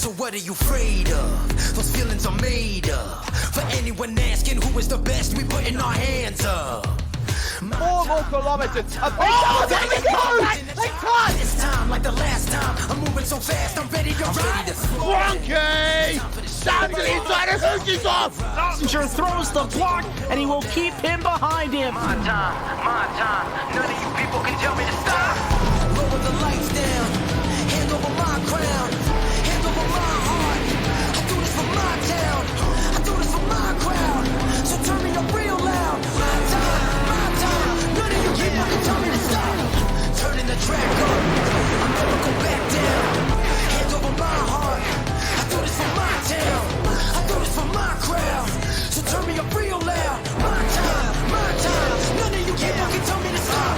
So what are you afraid of? Those feelings are made up. For anyone asking who is the best, we putting our hands up. 4 more kilometers. There we go! They caught this time like the last time. I'm moving so fast, I'm ready to ride. Frankie! Down to the inside of Hookie's off! Passenger throws the block, and he will keep him behind him. My time. None of you people can tell me to stop. Lower the lights down. Hand over my crown. Hand over my heart. I do this for my town. I do this for my crowd. So turn me up real loud. My time. None of you people can tell me to stop. Turning the track up. I'll never go back down. Hand over my heart. I do this for my town. I do this for my crowd. So turn me up real loud. My time. None of you people can tell me to stop.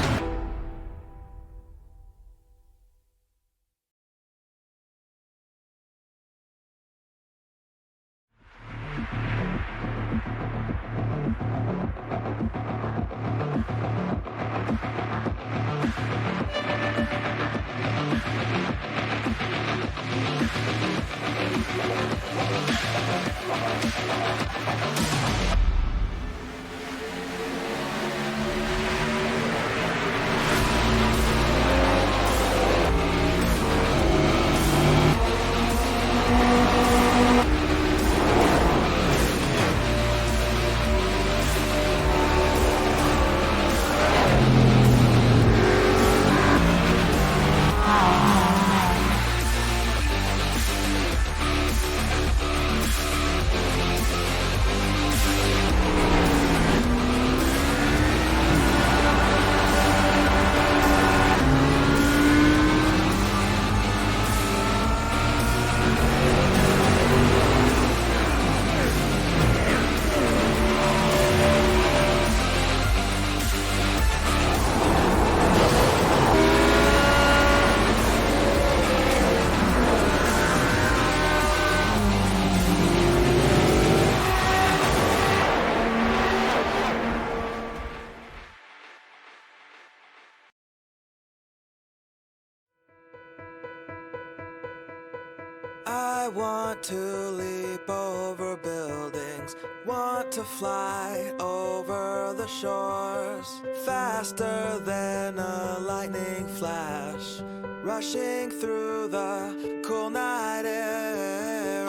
I want to leap over buildings, want to fly over the shores, faster than a lightning flash, rushing through the cool night air.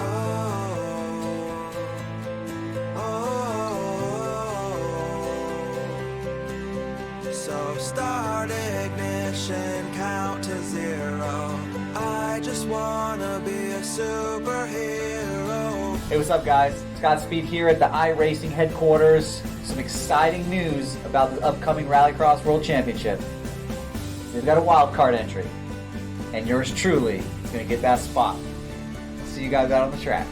So start ignition, count to 0. I just wanna be a superhero. Hey, what's up, guys? Scott Speed here at the iRacing headquarters. Some exciting news about the upcoming Rallycross World Championship. We've got a wild card entry, and yours truly is going to get that spot. See you guys out on the track.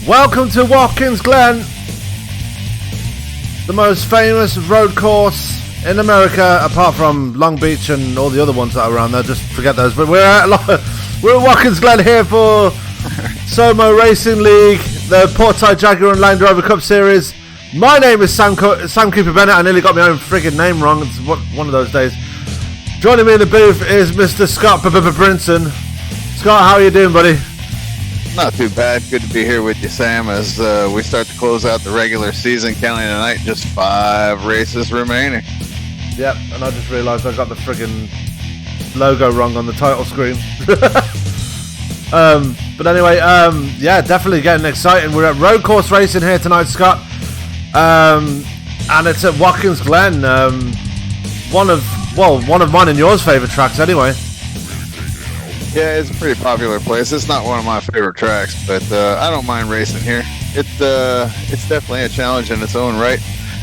Welcome to Watkins Glen, the most famous road course in America, apart from Long Beach and all the other ones that are around there. Just forget those. But we're at Watkins Glen here for SOMO Racing League, the Portside Jaguar and Land Rover Cup Series. My name is Sam Cooper Bennett. I nearly got my own friggin' name wrong. It's one of those days. Joining me in the booth is Mr. Scott Brinson. Scott, how are you doing, buddy? Not too bad. Good to be here with you, Sam, as we start to close out the regular season. Counting tonight, just 5 races remaining. Yep, and I just realised I got the friggin' logo wrong on the title screen. But anyway, yeah, definitely getting exciting. We're at road course racing here tonight, Scott, and it's at Watkins Glen, one of mine and yours favourite tracks, anyway. Yeah, it's a pretty popular place. It's not one of my favorite tracks, but I don't mind racing here. It's definitely a challenge in its own right.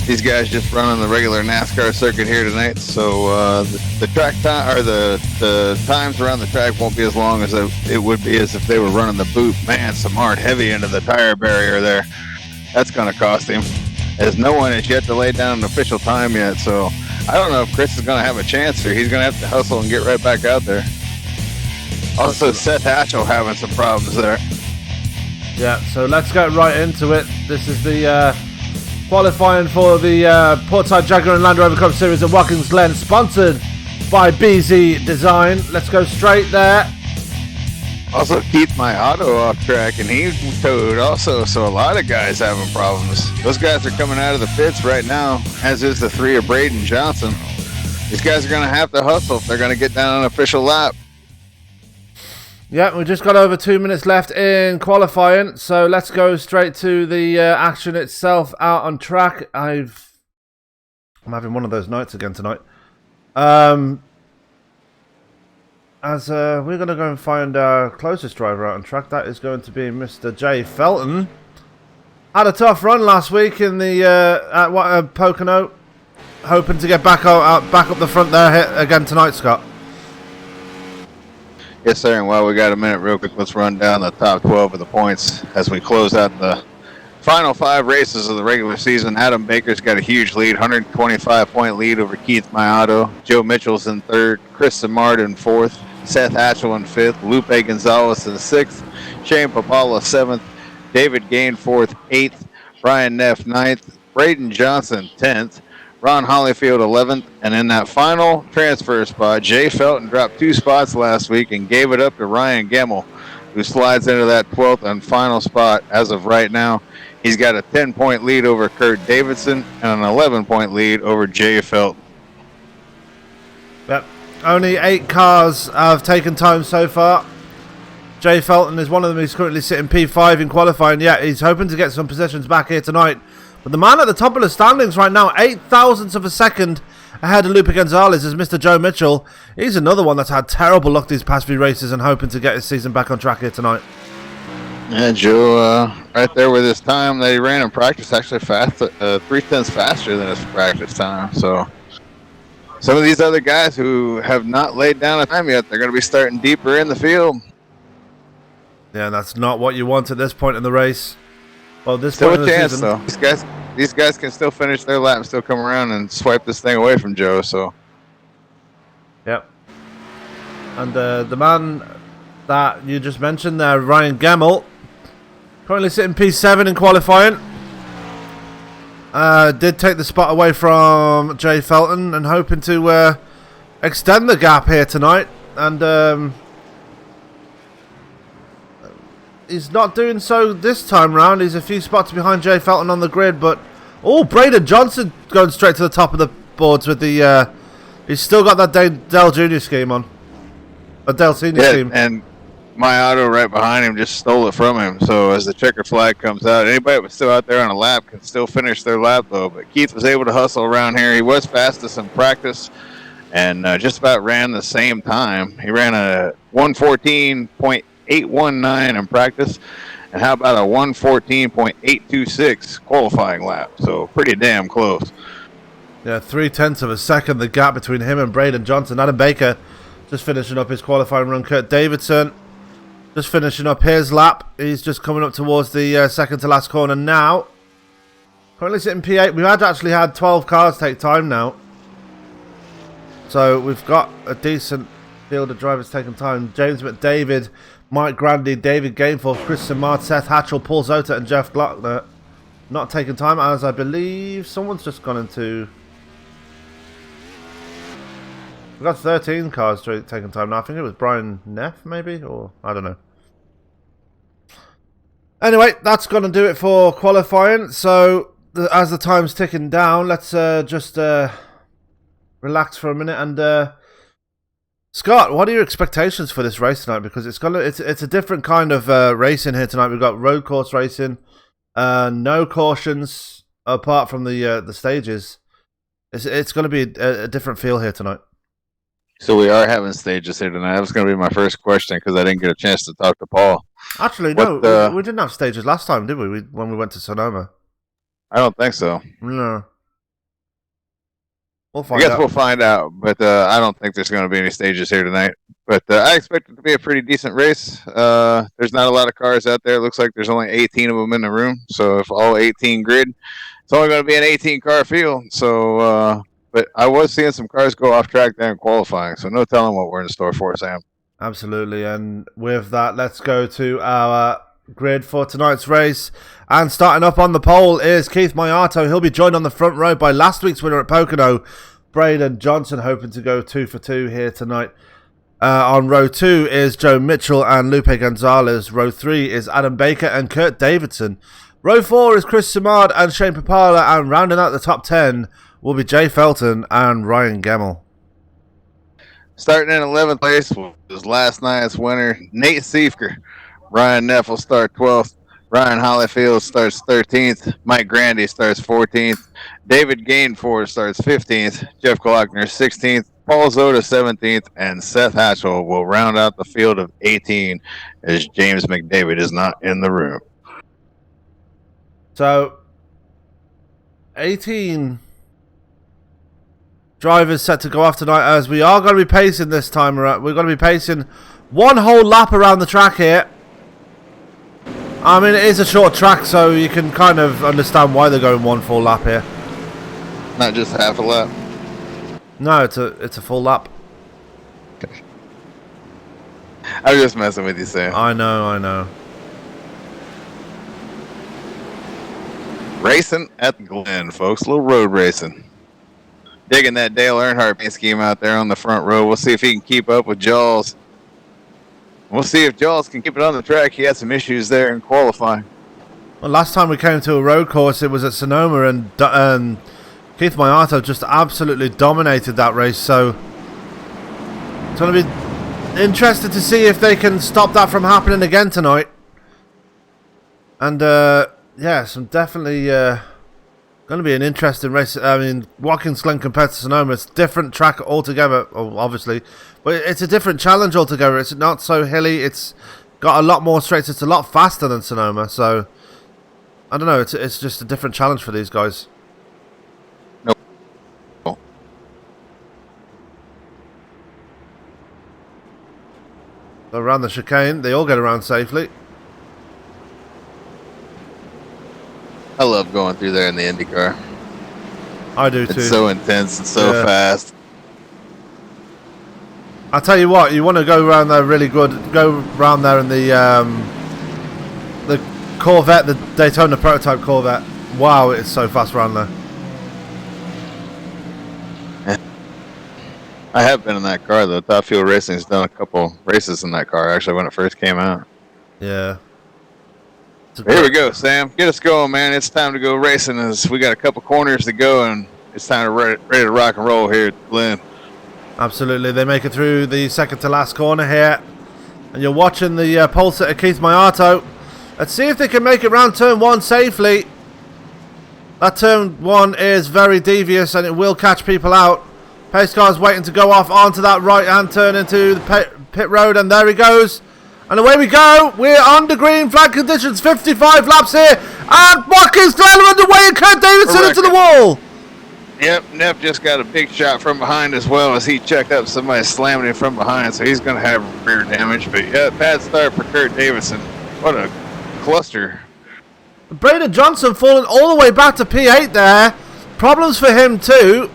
These guys just run on the regular NASCAR circuit here tonight, so the track time or the times around the track won't be as long as it would be as if they were running the boot. Man, some hard heavy into the tire barrier there. That's going to cost him, as no one has yet to lay down an official time yet. So I don't know if Chris is going to have a chance, or he's going to have to hustle and get right back out there. Also, Seth Hatchell having some problems there. Yeah, so let's get right into it. This is the qualifying for the Portside Jaguar and Land Rover Cup Series at Watkins Glen, sponsored by BZ Design. Let's go straight there. Also, Keith my auto off track, and he's towed also, so a lot of guys having problems. Those guys are coming out of the pits right now, as is the 3 of Braden Johnson. These guys are going to have to hustle if they're going to get down an official lap. Yeah, we just got over 2 minutes left in qualifying, so let's go straight to the action itself out on track. I'm having one of those nights again tonight. We're going to go and find our closest driver out on track. That is going to be Mr. Jay Felton. Had a tough run last week in the at Pocono. Hoping to get back up the front there again tonight, Scott. Yes, sir. And while we got a minute real quick, let's run down the top 12 of the points as we close out the final 5 races of the regular season. Adam Baker's got a huge lead, 125-point lead over Keith Mayato. Joe Mitchell's in 3rd, Chris Samard in 4th, Seth Hatchell in 5th, Lupe Gonzalez in 6th, Shane Papala 7th, David Gain 4th, 8th, Brian Neff 9th, Braden Johnson 10th, Ron Hollyfield 11th, and in that final transfer spot, Jay Felton dropped 2 spots last week and gave it up to Ryan Gemmel, who slides into that 12th and final spot as of right now. He's got a 10-point lead over Kurt Davidson and an 11-point lead over Jay Felton. Yep, only 8 cars have taken time so far. Jay Felton is one of them. He's currently sitting P5 in qualifying. Yeah, he's hoping to get some positions back here tonight. But the man at the top of the standings right now, 8 thousandths of a second ahead of Lupe Gonzalez, is Mr. Joe Mitchell. He's another one that's had terrible luck these past few races and hoping to get his season back on track here tonight. Yeah, Joe, right there with his time that he ran in practice, actually fast, 3/10 faster than his practice time. So some of these other guys who have not laid down a time yet, they're going to be starting deeper in the field. Yeah, that's not what you want at this point in the race. Well, this still point a in the chance, season, though. These guys can still finish their lap and still come around and swipe this thing away from Joe. So, yep. And the man that you just mentioned there, Ryan Gemmel, currently sitting P7 in qualifying. Did take the spot away from Jay Felton and hoping to extend the gap here tonight. And he's not doing so this time round. He's a few spots behind Jay Felton on the grid, but Braden Johnson going straight to the top of the boards with the he's still got that Dale Jr. scheme on, a Dale Senior scheme, and my auto right behind him just stole it from him. So as the checker flag comes out, anybody that's still out there on a lap can still finish their lap though. But Keith was able to hustle around here. He was fastest in practice and just about ran the same time. He ran a 1:14.819 in practice, and how about a 1:14.826 qualifying lap? So pretty damn close. Yeah, 0.3 of a second the gap between him and Braden Johnson. Adam Baker just finishing up his qualifying run. Kurt Davidson Just finishing up his lap. He's just coming up towards the second to last corner now. Currently sitting P8. We've actually had 12 cars take time now. So we've got a decent field of drivers taking time. James McDavid, Mike Grandy, David Gainforth, Chris Simard, Seth Hatchell, Paul Zota and Jeff Glockner not taking time, as I believe someone's just gone into... We've got 13 cars taking time now. I think it was Brian Neff, maybe? Or, I don't know. Anyway, that's going to do it for qualifying. So, as the time's ticking down, let's just relax for a minute. And, Scott, what are your expectations for this race tonight? Because it's a different kind of racing here tonight. We've got road course racing, no cautions apart from the stages. It's going to be a different feel here tonight. So we are having stages here tonight. That was going to be my first question because I didn't get a chance to talk to Paul. Actually, no, we didn't have stages last time, did we? When we went to Sonoma. I don't think so. No. We'll find out. I guess we'll find out, but I don't think there's going to be any stages here tonight. But I expect it to be a pretty decent race. There's not a lot of cars out there. It looks like there's only 18 of them in the room. So if all 18 grid, it's only going to be an 18-car field. So... But I was seeing some cars go off track there in qualifying, so no telling what we're in store for, Sam. Absolutely, and with that, let's go to our grid for tonight's race. And starting up on the pole is Keith Maiato. He'll be joined on the front row by last week's winner at Pocono, Braden Johnson, hoping to go 2 for 2 here tonight. On row 2 is Joe Mitchell and Lupe Gonzalez. Row 3 is Adam Baker and Kurt Davidson. Row 4 is Chris Simard and Shane Papala, and rounding out the top 10 will be Jay Felton and Ryan Gemmell. Starting in 11th place was last night's winner, Nate Siefker. Ryan Neff will start 12th. Ryan Hollyfield starts 13th. Mike Grandy starts 14th. David Gainforth starts 15th. Jeff Glockner 16th. Paul Zota 17th. And Seth Hatchell will round out the field of 18 as James McDavid is not in the room. So, 18... drivers set to go off tonight, as we are going to be pacing this time around. We're going to be pacing one whole lap around the track here. I mean, it is a short track, so you can kind of understand why they're going one full lap here. Not just half a lap. No, it's a full lap. I was just messing with you, Sam. I know. Racing at the Glen, folks. A little road racing. Digging that Dale Earnhardt paint scheme out there on the front row. We'll see if he can keep up with Jaws. We'll see if Jaws can keep it on the track. He had some issues there in qualifying. Well, last time we came to a road course, it was at Sonoma, and Keith Maiato just absolutely dominated that race. So it's going to be interesting to see if they can stop that from happening again tonight. And yeah, some definitely... going to be an interesting race. I mean, Watkins Glen compared to Sonoma, it's a different track altogether, obviously. But it's a different challenge altogether. It's not so hilly. It's got a lot more straights. It's a lot faster than Sonoma. So, I don't know. It's just a different challenge for these guys. Nope. So around the chicane, they all get around safely. I love going through there in the IndyCar. I do too. It's so intense and so fast. I'll tell you what, you want to go around there really good. Go around there in the Corvette, the Daytona prototype Corvette. Wow, it's so fast around there. I have been in that car though. Top Fuel Racing's done a couple races in that car actually when it first came out. Yeah. Here we go, Sam. Get us going, man. It's time to go racing. As we got a couple corners to go, and it's time to ready to rock and roll here at Glen. Absolutely. They make it through the second to last corner here. And you're watching the pole sitter Keith Maiato. Let's see if they can make it round turn 1 safely. That turn 1 is very devious, and it will catch people out. Pace car's waiting to go off onto that right-hand turn into the pit road, and there he goes. And away we go. We're under green flag conditions. 55 laps here. And Watkins Glen underway, and Kurt Davidson into the wall. Yep, Neff just got a big shot from behind as well as he checked up somebody slamming him from behind, so he's going to have rear damage. But yeah, bad start for Kurt Davidson. What a cluster. Braden Johnson falling all the way back to P8 there. Problems for him too.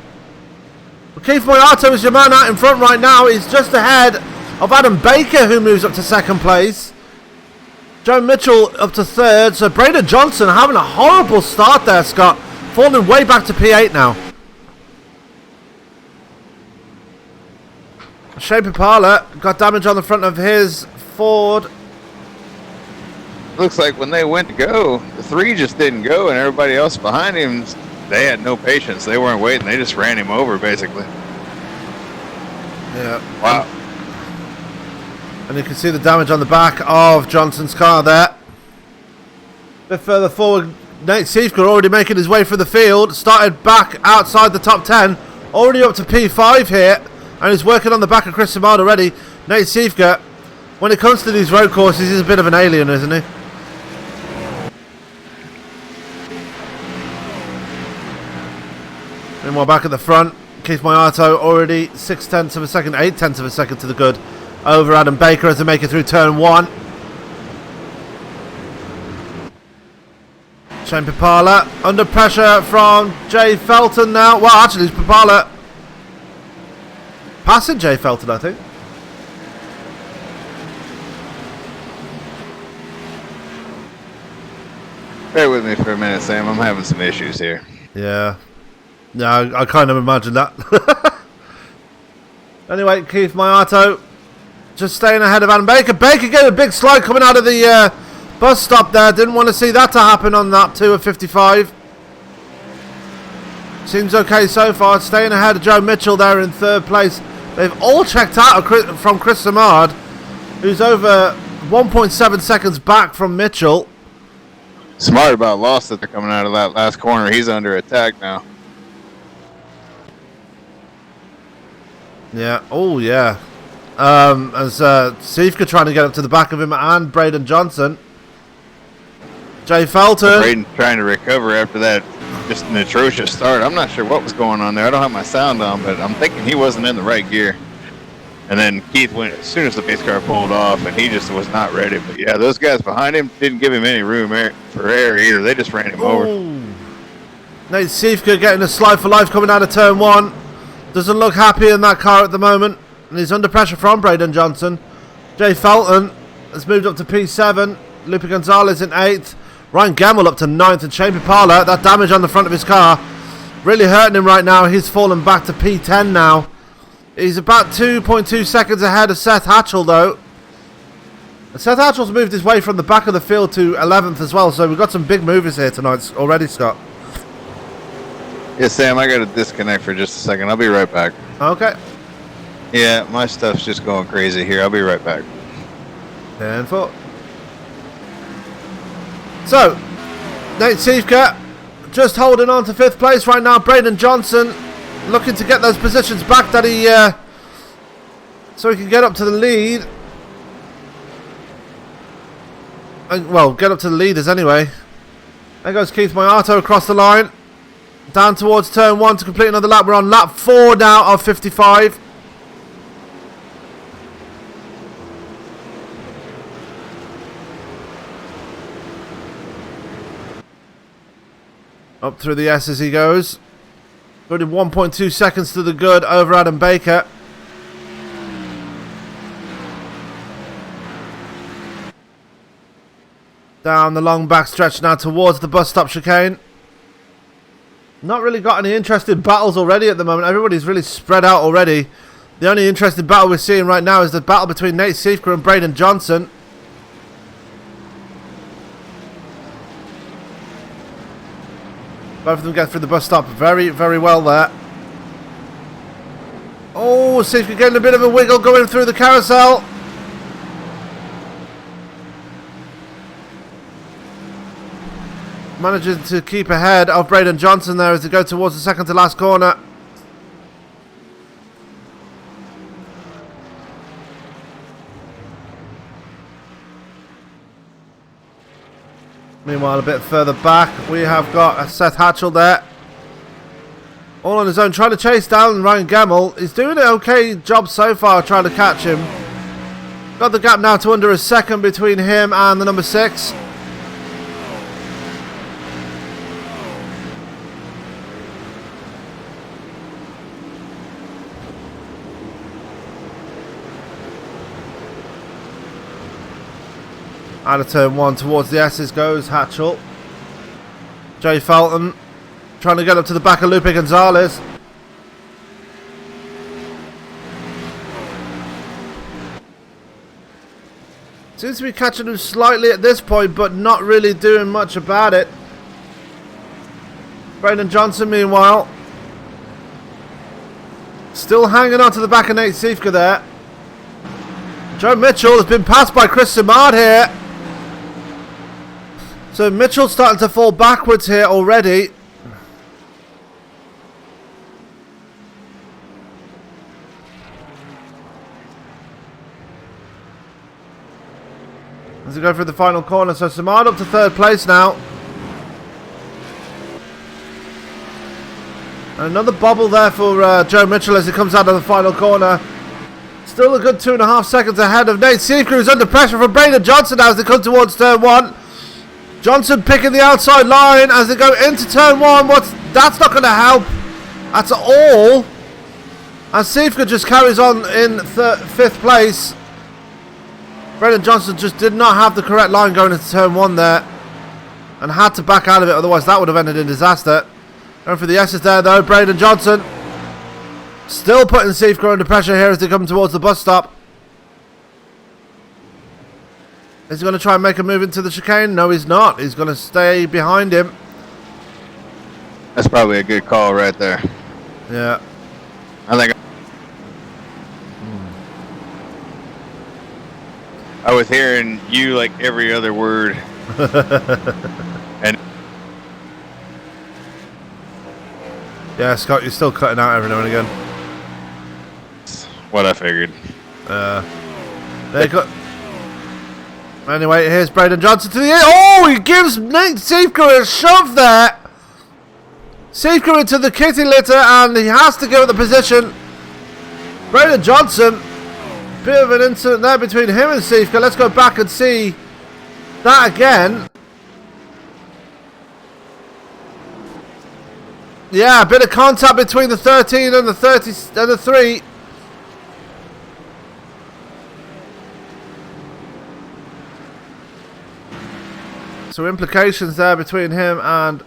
Keith Moyato is your man out in front right now. He's just ahead of Adam Baker, who moves up to second place. Joe Mitchell up to third. So Braden Johnson having a horrible start there, Scott. Falling way back to P8 now. Shane Papala got damage on the front of his Ford. Looks like when they went to go, the three just didn't go, and everybody else behind him, they had no patience. They weren't waiting. They just ran him over, basically. Yeah. Wow. And you can see the damage on the back of Johnson's car there. A bit further forward, Nate Siefka already making his way through the field. Started back outside the top 10. Already up to P5 here. And he's working on the back of Chris Simard already. Nate Siefka, when it comes to these road courses, he's a bit of an alien, isn't he? Meanwhile, back at the front, Keith Moyato already 0.6 of a second, 0.8 of a second to the good over Adam Baker as they make it through turn 1. Shane Papala under pressure from Jay Felton now. Well, actually, it's Papala passing Jay Felton, I think. Bear with me for a minute, Sam. I'm having some issues here. Yeah. Yeah, I kind of imagine that. Anyway, Keith Moyato just staying ahead of Adam Baker. Baker getting a big slide coming out of the bus stop there. Didn't want to see that to happen on that 2 of 55. Seems okay so far. Staying ahead of Joe Mitchell there in third place. They've all checked out from Chris Simard, who's over 1.7 seconds back from Mitchell. Smart about lost that they're coming out of that last corner. He's under attack now. Yeah. Oh, yeah. As Siefka trying to get up to the back of him and Braden Johnson. Jay Felton. Braden trying to recover after that. Just an atrocious start. I'm not sure what was going on there. I don't have my sound on, but I'm thinking he wasn't in the right gear. And then Keith went as soon as the pace car pulled off, and he just was not ready. But yeah, those guys behind him didn't give him any room for air either. They just ran him over. Nate Siefka getting a slide for life coming out of turn 1. Doesn't look happy in that car at the moment. And he's under pressure from Braden Johnson. Jay Felton has moved up to P7. Lupe Gonzalez in 8th. Ryan Gamble up to 9th. And Shane Papala, that damage on the front of his car, really hurting him right now. He's fallen back to P10 now. He's about 2.2 seconds ahead of Seth Hatchell, though. And Seth Hatchell's moved his way from the back of the field to 11th as well. So we've got some big movers here tonight already, Scott. Yeah, Sam, I got to disconnect for just a second. I'll be right back. Okay. Yeah, my stuff's just going crazy here. I'll be right back. 10-4. So, Nate Siefka just holding on to 5th place right now. Braden Johnson looking to get those positions back that he so he can get up to the lead. And, well, get up to the leaders anyway. There goes Keith Moyato across the line. Down towards turn 1 to complete another lap. We're on lap 4 now of 55. Up through the S as he goes. 1.2 seconds to the good over Adam Baker. Down the long back stretch now towards the bus stop chicane. Not really got any interesting battles already at the moment. Everybody's really spread out already. The only interesting battle we're seeing right now is the battle between Nate Siefka and Braden Johnson. Both of them get through the bus stop very, very well there. Oh, Siefka getting a bit of a wiggle going through the carousel. Managing to keep ahead of Braden Johnson there as they go towards the second to last corner. Meanwhile, a bit further back, we have got Seth Hatchell there. all on his own, trying to chase down Ryan Gemmell. He's doing an okay job so far trying to catch him. Got the gap now to under a second between him and the number 6. Out of turn 1 towards the S's goes Hatchell. Jay Felton trying to get up to the back of Lupe Gonzalez. Seems to be catching him slightly at this point, but not really doing much about it. Braden Johnson, meanwhile, still hanging on to the back of Nate Siefka there. Joe Mitchell has been passed by Chris Simard here. So Mitchell's starting to fall backwards here already. As we go through the final corner, so Simard up to 3rd place now. And another bobble there for Joe Mitchell as he comes out of the final corner. Still a good 2.5 seconds ahead of Nate Siefka, who's under pressure from Braden Johnson now as they come towards turn 1. Johnson picking the outside line as they go into turn 1. That's not going to help at all. And Siefka just carries on in 5th place. Brendan Johnson just did not have the correct line going into turn 1 there. And had to back out of it, otherwise that would have ended in disaster. Going for the S's there though, Braden Johnson. Still putting Siefka under pressure here as they come towards the bus stop. Is he going to try and make a move into the chicane? No, he's not. He's going to stay behind him. That's probably a good call right there. Yeah. I think I was hearing you like every other word. And yeah, Scott, you're still cutting out every now and again. What I figured. There you go. Anyway, here's Braden Johnson to the end. Oh, he gives Nate Siefka a shove there. Siefka into the kitty litter, and he has to give it the position. Braden Johnson, bit of an incident there between him and Siefka. Let's go back and see that again. Yeah, a bit of contact between the 13 and the 30 and the 3. So implications there between him and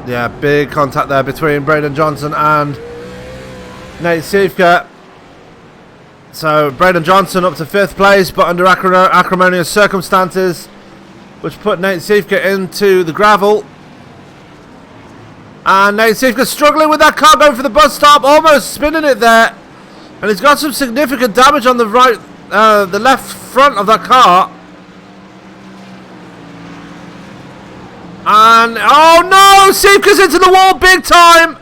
yeah, big contact there between Braden Johnson and Nate Siefka. So Braden Johnson up to 5th place, but under acrimonious circumstances, which put Nate Siefka into the gravel. And Nate Siefka struggling with that car, going for the bus stop, almost spinning it there. And he's got some significant damage on the right, the left front of that car. And, oh no! Siefka's into the wall big time!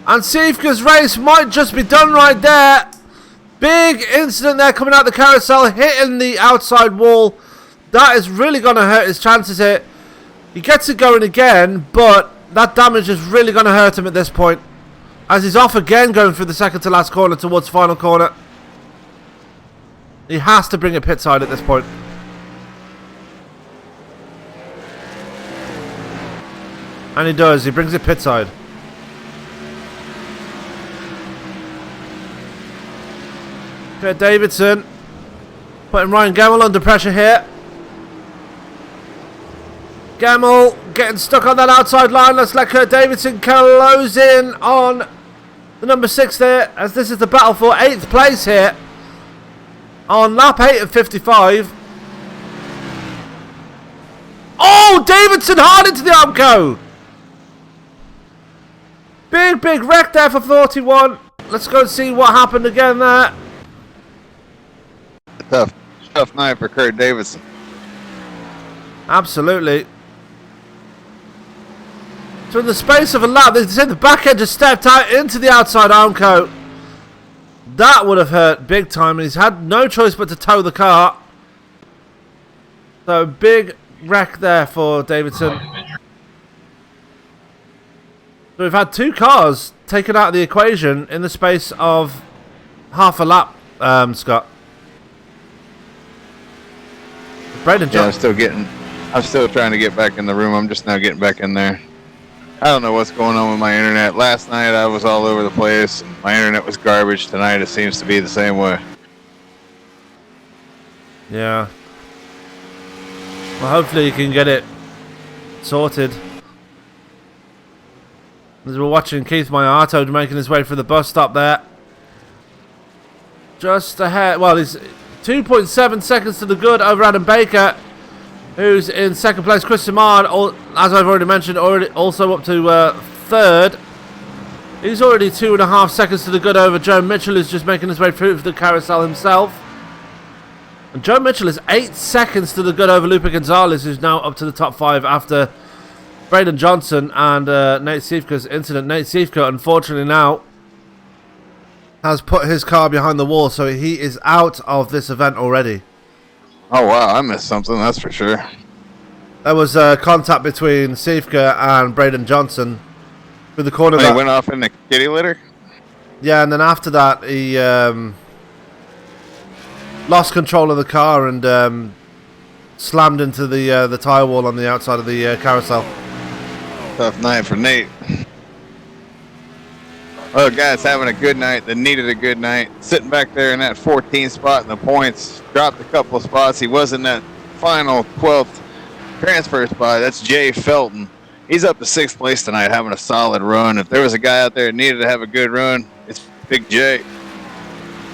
And Siefka's race might just be done right there. Big incident there coming out the carousel, hitting the outside wall. That is really going to hurt his chances here. He gets it going again, but that damage is really going to hurt him at this point. As he's off again going through the second to last corner towards the final corner. He has to bring it pit side at this point. And he does. He brings it pit side. Okay, Davidson putting Ryan Gemmell under pressure here. Gemmell getting stuck on that outside line. Let's let Kurt Davidson close in on the number 6 there, as this is the battle for 8th place here on lap 8 of 55. Oh, Davidson hard into the Armco. Big wreck there for 41. Let's go and see what happened again there. Tough night for Kurt Davidson. Absolutely. So in the space of a lap, they say the back end just stepped out into the outside Armco. That would have hurt big time, and he's had no choice but to tow the car. So big wreck there for Davidson. So we've had 2 cars taken out of the equation in the space of half a lap, Scott. Braden Johnson. I'm still trying to get back in the room. I'm just now getting back in there. I don't know what's going on with my internet. Last night I was all over the place. My internet was garbage. Tonight it seems to be the same way. Yeah. Well, hopefully you can get it sorted. As we're watching Keith Maiato making his way through the bus stop there. Just ahead. Well, he's 2.7 seconds to the good over Adam Baker, who's in second place. Chris Simard, as I've already mentioned, also up to third. He's already 2.5 seconds to the good over Joe Mitchell, who's just making his way through the carousel himself. And Joe Mitchell is 8 seconds to the good over Lupe Gonzalez, who's now up to the top 5 after Braden Johnson and Nate Siefka's incident. Nate Siefka, unfortunately now, has put his car behind the wall, so he is out of this event already. Oh, wow. I missed something, that's for sure. There was contact between Siefka and Braden Johnson through the corner. He went off in the kitty litter? Yeah, and then after that, he lost control of the car and slammed into the tyre wall on the outside of the carousel. Tough night for Nate. Well, guys having a good night that needed a good night. Sitting back there in that 14th spot in the points. Dropped a couple of spots. He was in that final 12th transfer spot. That's Jay Felton. He's up to 6th place tonight, having a solid run. If there was a guy out there that needed to have a good run, it's Big Jay.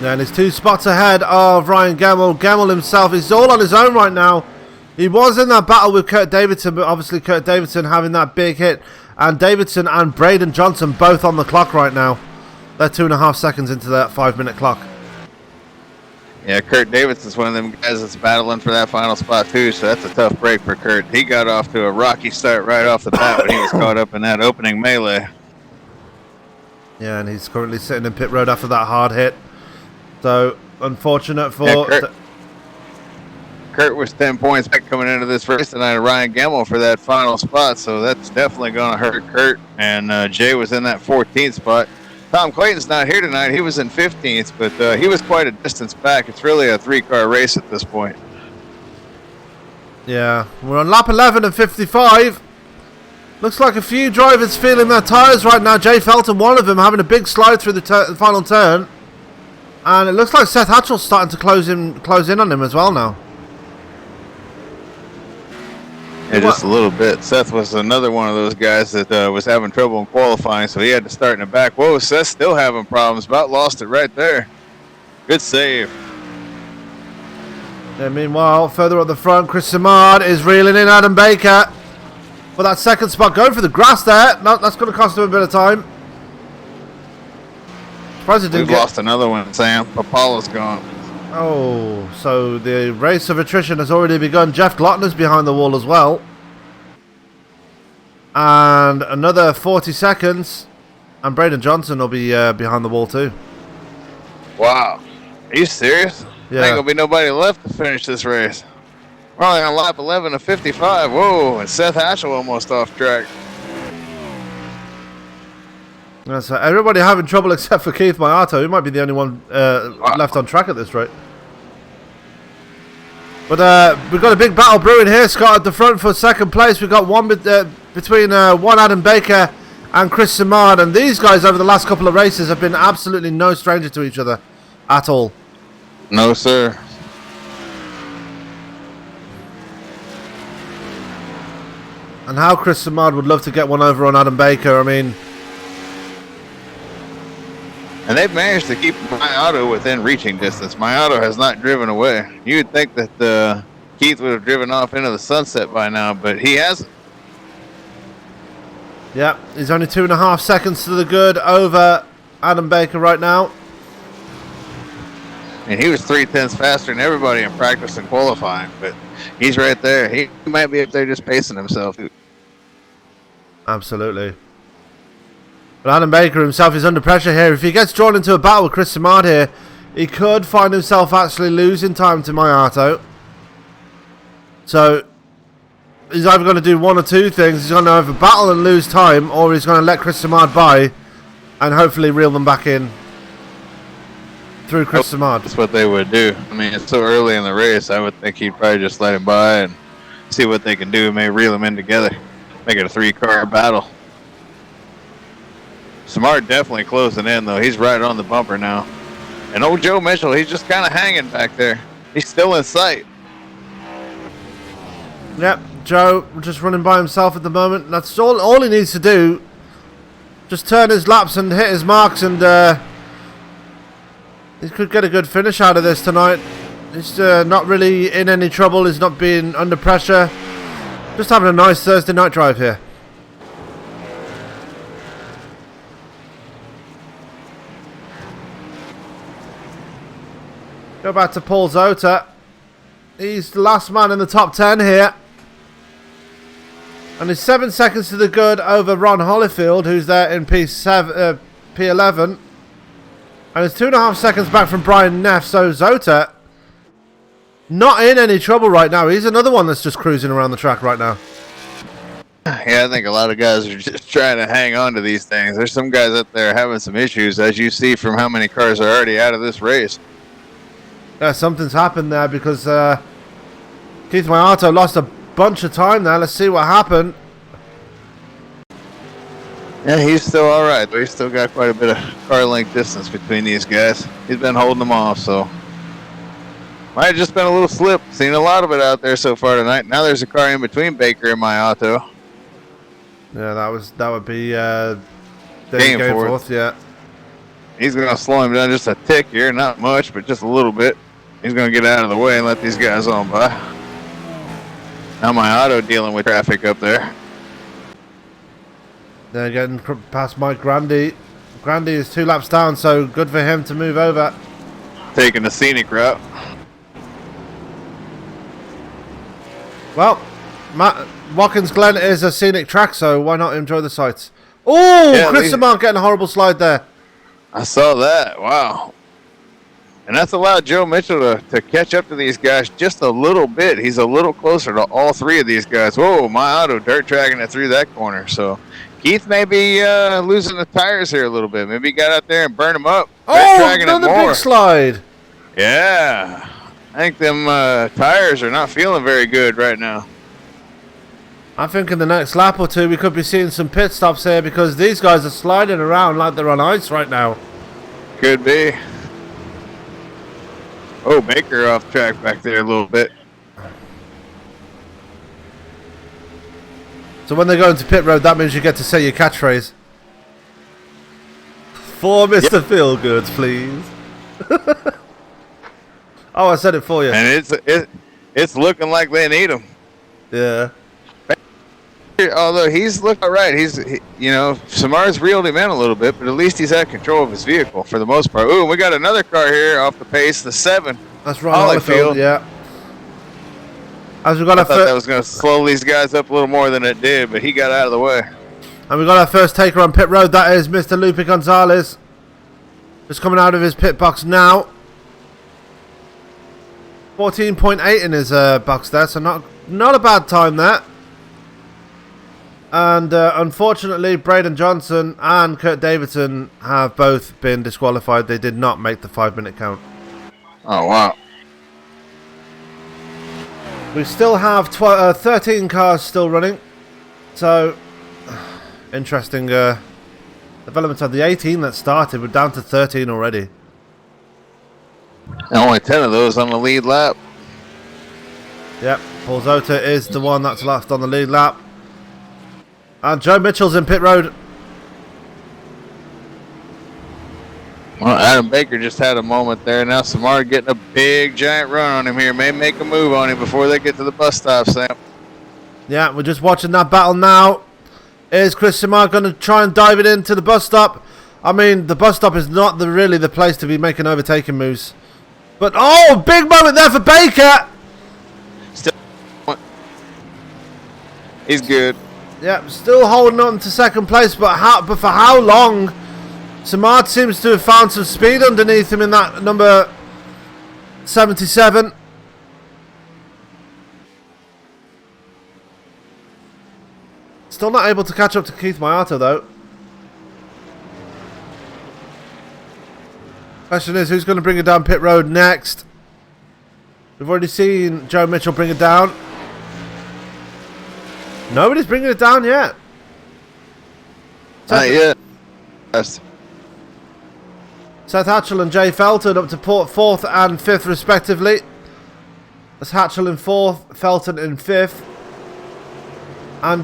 Yeah, and he's 2 spots ahead of Ryan Gemmell. Gemmell himself is all on his own right now. He was in that battle with Kurt Davidson, but obviously Kurt Davidson having that big hit. And Davidson and Braden Johnson both on the clock right now. They're 2.5 seconds into that 5-minute clock. Yeah, Kurt Davidson's one of them guys that's battling for that final spot too, so that's a tough break for Kurt. He got off to a rocky start right off the bat when he was caught up in that opening melee. Yeah, and he's currently sitting in pit road after that hard hit. So, unfortunate for... Yeah, Kurt was 10 points back coming into this race tonight of Ryan Gemmell for that final spot, so that's definitely going to hurt Kurt. And Jay was in that 14th spot. Tom Clayton's not here tonight. He was in 15th, but he was quite a distance back. It's really a 3-car race at this point. Yeah, we're on lap 11 and 55. Looks like a few drivers feeling their tyres right now. Jay Felton, one of them, having a big slide through the final turn. And it looks like Seth Hatchell's starting to close in on him as well now. Yeah, just a little bit. Seth was another one of those guys that was having trouble in qualifying, so he had to start in the back. Whoa, Seth's still having problems. About lost it right there. Good save. Yeah, meanwhile, further up the front, Chris Simard is reeling in Adam Baker for that second spot. Going for the grass there. No, that's going to cost him a bit of time. We've lost another one, Sam. Apollo's gone. Oh, so the race of attrition has already begun. Jeff Glotner's behind the wall as well. And another 40 seconds. And Braden Johnson will be behind the wall too. Wow. Are you serious? Yeah. There ain't going to be nobody left to finish this race. We're only on lap 11 of 55. Whoa, and Seth Hatchell almost off track. That's everybody having trouble except for Keith Maiato. He might be the only one left on track at this rate. But we've got a big battle brewing here, Scott, at the front for second place. We've got one between one Adam Baker and Chris Simard. And these guys over the last couple of races have been absolutely no stranger to each other at all. No, sir. And how Chris Simard would love to get one over on Adam Baker. I mean... And they've managed to keep Maiato within reaching distance. Maiato has not driven away. You would think that Keith would have driven off into the sunset by now, but he hasn't. Yeah, he's only 2.5 seconds to the good over Adam Baker right now. And he was 0.3 faster than everybody in practice and qualifying, but he's right there. He might be up there just pacing himself. Absolutely. But Adam Baker himself is under pressure here. If he gets drawn into a battle with Chris Simard here, he could find himself actually losing time to Mayato. So he's either going to do one or two things. He's going to either battle and lose time, or he's going to let Chris Simard by and hopefully reel them back in through Chris Simard. That's what they would do. I mean, it's so early in the race, I would think he'd probably just let him by and see what they can do. Maybe reel them in together. Make it a 3-car battle. Simard definitely closing in, though. He's right on the bumper now. And old Joe Mitchell, he's just kind of hanging back there. He's still in sight. Yep, Joe just running by himself at the moment. That's all he needs to do. Just turn his laps and hit his marks, and he could get a good finish out of this tonight. He's not really in any trouble. He's not being under pressure. Just having a nice Thursday night drive here. Go back to Paul Zota. He's the last man in the top 10 here. And he's 7 seconds to the good over Ron Holyfield, who's there in P11. And it's 2.5 seconds back from Brian Neff. So Zota, not in any trouble right now. He's another one that's just cruising around the track right now. Yeah, I think a lot of guys are just trying to hang on to these things. There's some guys out there having some issues, as you see from how many cars are already out of this race. Yeah, something's happened there because Keith Mayato lost a bunch of time there. Let's see what happened. Yeah, he's still all right, but he's still got quite a bit of car length distance between these guys. He's been holding them off, so might have just been a little slip. Seen a lot of it out there so far tonight. Now there's a car in between Baker and Mayato. Yeah, that would be Game fourth. Yeah, he's going to slow him down just a tick here, not much, but just a little bit. He's going to get out of the way and let these guys on by. Now Mayato dealing with traffic up there. They're getting past Mike Grandy. Grandy is 2 laps down, so good for him to move over. Taking the scenic route. Well, Watkins Glen is a scenic track, so why not enjoy the sights? Oh, Yeah, Chris Simard getting a horrible slide there. I saw that. Wow. And that's allowed Joe Mitchell to catch up to these guys just a little bit. He's a little closer to all 3 of these guys. Whoa, Mayato dirt dragging it through that corner. So Keith may be losing the tires here a little bit. Maybe he got out there and burned them up. Oh, another big slide. Yeah. I think them tires are not feeling very good right now. I think in the next lap or two we could be seeing some pit stops here because these guys are sliding around like they're on ice right now. Could be. Oh, Baker off track back there a little bit. So when they go into pit road, that means you get to say your catchphrase. For Mr. Feelgoods, please. Oh, I said it for you. And it's looking like they need him. Yeah. Although he's looked all right. Simard's reeled him in a little bit, but at least he's had control of his vehicle for the most part. Ooh, we got another car here off the pace, the 7. That's right, Holyfield. Yeah. As we got I thought that was going to slow these guys up a little more than it did, but he got out of the way. And we got our first taker on pit road. That is Mr. Lupe Gonzalez. Just coming out of his pit box now. 14.8 in his box there, so not a bad time there. And unfortunately, Braden Johnson and Kurt Davidson have both been disqualified. They did not make the 5-minute count. Oh, wow. We still have 13 cars still running. So, interesting development of the 18 that started. We're down to 13 already. And only 10 of those on the lead lap. Yep, Paul Zota is the one that's left on the lead lap. And Joe Mitchell's in pit road. Well, Adam Baker just had a moment there. Now Simard getting a big, giant run on him here. May make a move on him before they get to the bus stop, Sam. Yeah, we're just watching that battle now. Is Chris Simard going to try and dive it into the bus stop? I mean, the bus stop is not really the place to be making overtaking moves. But, oh, big moment there for Baker. Still, he's good. Yeah, still holding on to second place, but for how long? Samad seems to have found some speed underneath him in that number 77. Still not able to catch up to Keith Mayato though. Question is, who's going to bring it down pit road next? We've already seen Joe Mitchell bring it down. Nobody's bringing it down yet. Not yet. Yes. Seth Hatchell and Jay Felton up to 4th and 5th respectively. That's Hatchell in 4th, Felton in 5th. And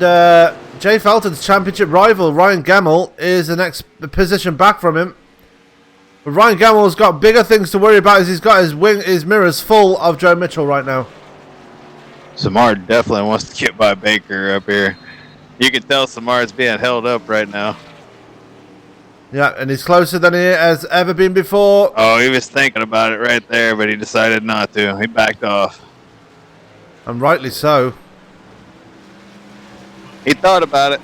Jay Felton's championship rival, Ryan Gemmell, is the next position back from him. But Ryan Gemmell's got bigger things to worry about as he's got his mirrors full of Joe Mitchell right now. Samard definitely wants to get by Baker up here. You can tell Samard's being held up right now. Yeah, and he's closer than he has ever been before. Oh, he was thinking about it right there, but he decided not to. He backed off. And rightly so. He thought about it.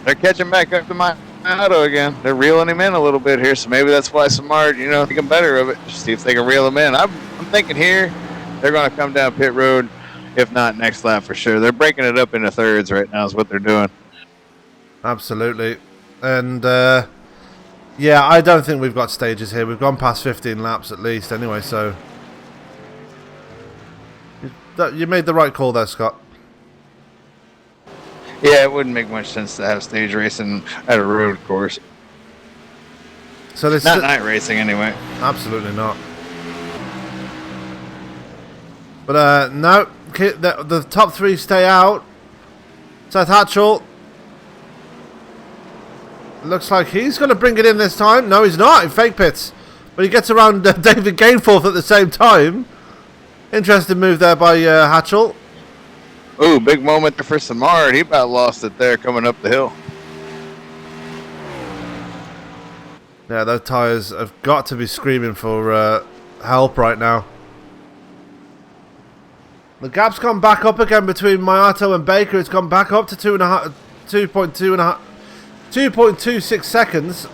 They're catching back up to my auto again. They're reeling him in a little bit here, so maybe that's why Samard, thinking better of it. Just see if they can reel him in. I'm thinking here they're going to come down pit road. If not, next lap for sure. They're breaking it up into thirds right now is what they're doing. Absolutely. And, yeah, I don't think we've got stages here. We've gone past 15 laps at least anyway, so... You made the right call there, Scott. Yeah, it wouldn't make much sense to have stage racing at a road course. So this Not night racing anyway. Absolutely not. But, no. The top 3 stay out. Seth Hatchell. Looks like he's going to bring it in this time. No, he's not in fake pits. But he gets around David Gainforth at the same time. Interesting move there by Hatchell. Ooh, big moment for Samard. He about lost it there coming up the hill. Yeah, those tyres have got to be screaming for help right now. The gap's gone back up again between Mayato and Baker. It's gone back up to 2.26 seconds.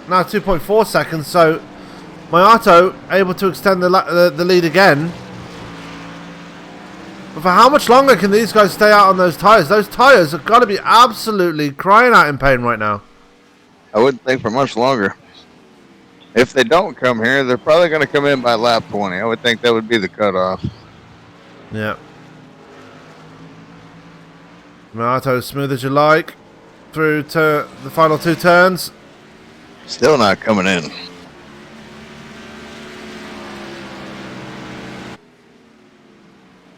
Now 2.4 seconds. So Mayato able to extend the lead again. But for how much longer can these guys stay out on those tyres? Those tyres have got to be absolutely crying out in pain right now. I wouldn't think for much longer. If they don't come here, they're probably going to come in by lap 20. I would think that would be the cutoff. Yeah. Mayato, as smooth as you like. Through to the final 2 turns. Still not coming in.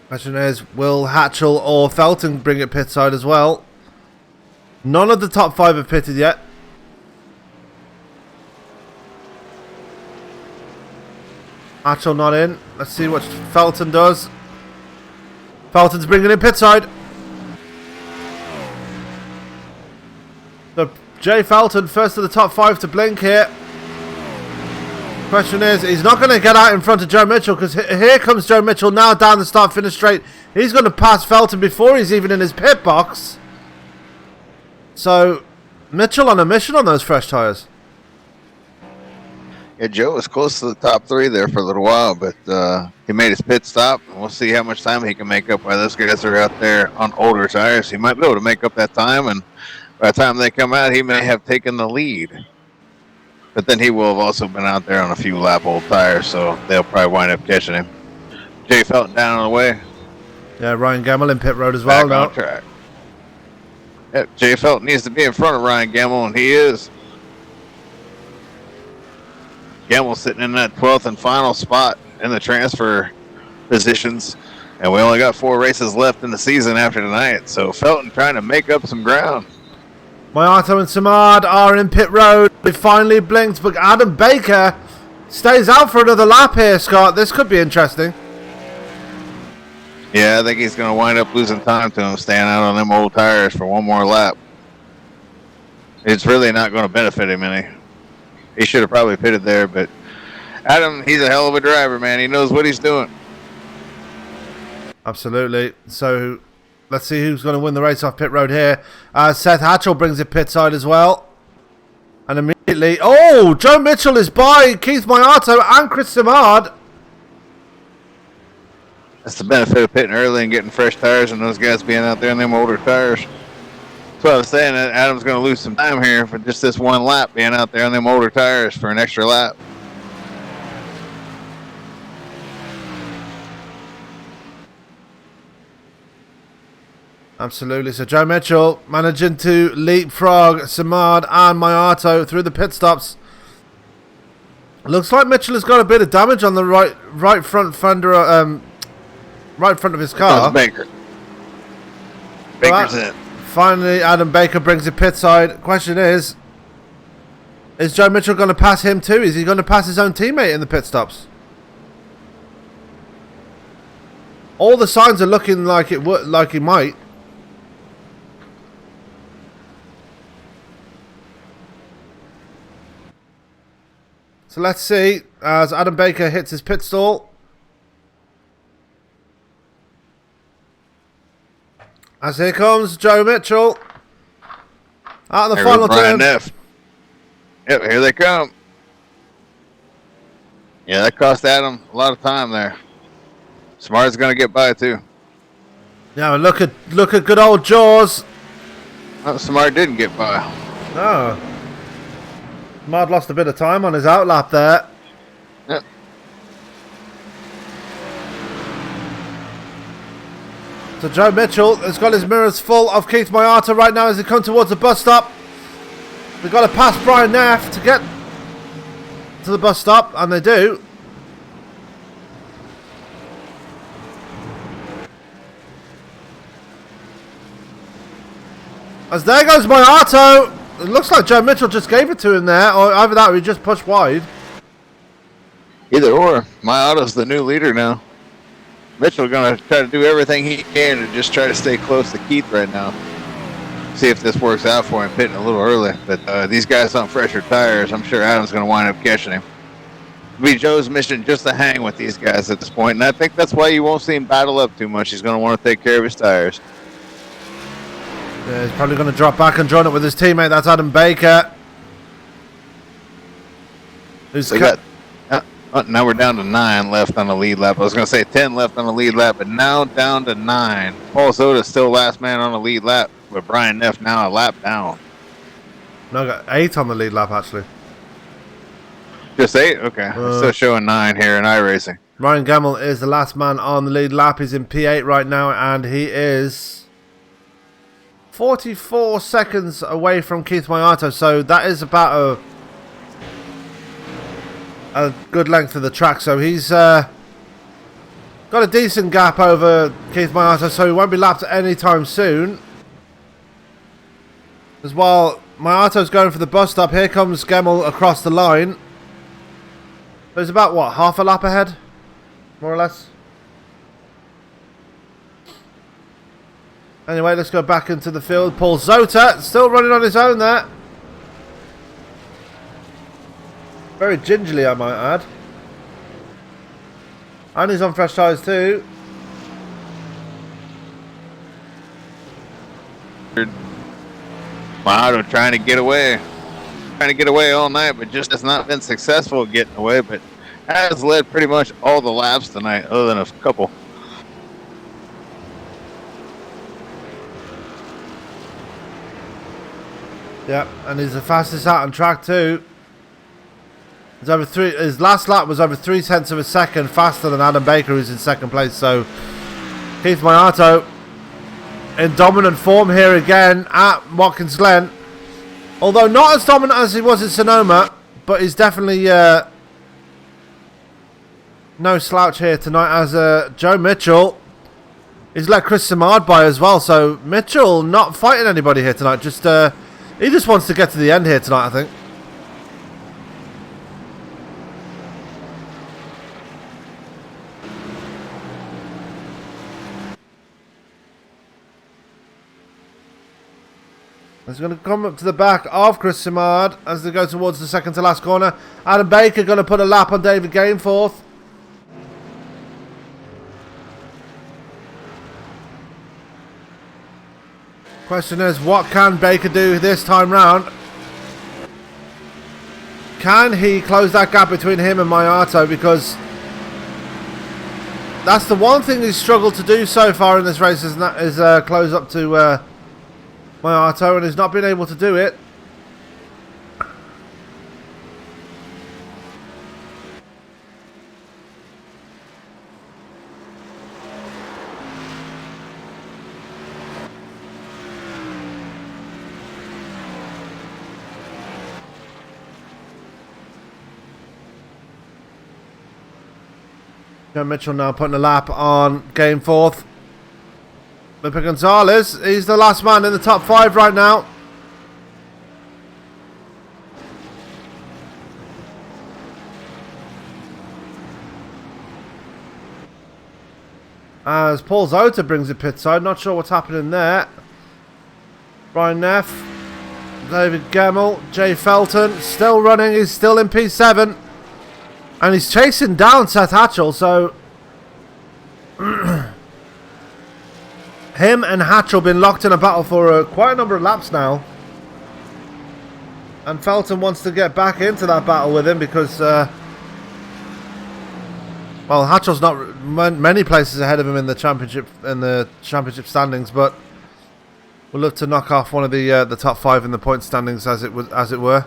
Question is, will Hatchell or Felton bring it pit side as well? None of the top 5 have pitted yet. Hatchell not in. Let's see what Felton does. Felton's bringing in pit side. So Jay Felton, first of the top 5 to blink here. Question is, he's not going to get out in front of Joe Mitchell because here comes Joe Mitchell now down the start-finish straight. He's going to pass Felton before he's even in his pit box. So Mitchell on a mission on those fresh tyres. Yeah, Joe was close to the top 3 there for a little while, but he made his pit stop. We'll see how much time he can make up while those guys are out there on older tires. He might be able to make up that time, and by the time they come out, he may have taken the lead. But then he will have also been out there on a few lap old tires, so they'll probably wind up catching him. Jay Felton down on the way. Yeah, Ryan Gemmell in pit road as well now. On track. Yep, Jay Felton needs to be in front of Ryan Gemmell, and he is. Gemmell sitting in that 12th and final spot in the transfer positions. And we only got 4 races left in the season after tonight, so Felton trying to make up some ground. Mayato and Samad are in pit road. They finally blinked, but Adam Baker stays out for another lap here, Scott. This could be interesting. Yeah, I think he's going to wind up losing time to him, staying out on them old tires for one more lap. It's really not going to benefit him any. He should have probably pitted there, but Adam, he's a hell of a driver, man. He knows what he's doing. Absolutely. So Let's see who's going to win the race off pit road here. Seth Hatchell brings it pit side as well. And immediately... Oh! Joe Mitchell is by Keith Maiato and Chris Simard. That's the benefit of pitting early and getting fresh tires and those guys being out there in them older tires. That's what I was saying. That Adam's going to lose some time here for just this one lap, being out there on them older tires for an extra lap. Absolutely. So Joe Mitchell managing to leapfrog Simard and Maiato through the pit stops. Looks like Mitchell has got a bit of damage on the right front fender, right front of his car. Baker's in. Finally, Adam Baker brings it pit side. Question is Joe Mitchell going to pass him too? Is he going to pass his own teammate in the pit stops? All the signs are looking like it would, like he might. So let's see as Adam Baker hits his pit stall. As here comes Joe Mitchell. Out of the final turn. Yep, here they come. Yeah, that cost Adam a lot of time there. Smart's going to get by too. Yeah, look at good old Jaws. Oh, Smart didn't get by. Oh. Smart lost a bit of time on his outlap there. Yep. So Joe Mitchell has got his mirrors full of Keith Maiato right now as they come towards the bus stop. They've got to pass Brian Neff to get to the bus stop, and they do. As there goes Maiato. It looks like Joe Mitchell just gave it to him there, or either that or he just pushed wide. Either or. Maiato's the new leader now. Mitchell's going to try to do everything he can to just try to stay close to Keith right now. See if this works out for him, pitting a little early. But these guys on fresher tires, I'm sure Adam's going to wind up catching him. It'll be Joe's mission just to hang with these guys at this point, and I think that's why you won't see him battle up too much. He's going to want to take care of his tires. Yeah, he's probably going to drop back and join it with his teammate. That's Adam Baker. Who's now we're down to 9 left on the lead lap. I was going to say 10 left on the lead lap, but now down to 9. Paul Soda's still last man on the lead lap, but Brian Neff now a lap down. No, I got 8 on the lead lap actually. Just 8? Okay. Still showing 9 here in iRacing. Ryan Gamble is the last man on the lead lap. He's in P8 right now, and he is 44 seconds away from Keith Maiato, so that is about a good length of the track. So he's got a decent gap over Keith Maiato, so he won't be lapped anytime soon. As while Maiato's going for the bus stop, here comes Gemmell across the line. So he's about, what, half a lap ahead? More or less. Anyway, let's go back into the field. Paul Zota still running on his own there. Very gingerly, I might add. And he's on fresh tyres too. Maiato trying to get away. Trying to get away all night, but just has not been successful getting away, but has led pretty much all the laps tonight, other than a couple. Yep, and he's the fastest out on track too. He's over his last lap was over 3 tenths of a second faster than Adam Baker, who's in second place. So Keith Maiato in dominant form here again at Watkins Glen. Although not as dominant as he was in Sonoma, but he's definitely no slouch here tonight, as Joe Mitchell he's let Chris Simard by as well. So Mitchell not fighting anybody here tonight. Just he just wants to get to the end here tonight, I think. He's going to come up to the back of Chris Simard as they go towards the second to last corner. Adam Baker going to put a lap on David Gameforth. Question is, what can Baker do this time round? Can he close that gap between him and Mayato? Because that's the one thing he's struggled to do so far in this race, is close up to Mayato, and he's not been able to do it. Mitchell now putting a lap on game 4th. Felipe Gonzalez, he's the last man in the top 5 right now. As Paul Zota brings it pit side, not sure what's happening there. Brian Neff, David Gemmell, Jay Felton, still running, he's still in P7. And he's chasing down Seth Hatchell, so him and Hatchell been locked in a battle for quite a number of laps now. And Felton wants to get back into that battle with him because, well, Hatchell's not many places ahead of him in the championship standings, but we'll look to knock off one of the top 5 in the point standings, as it were.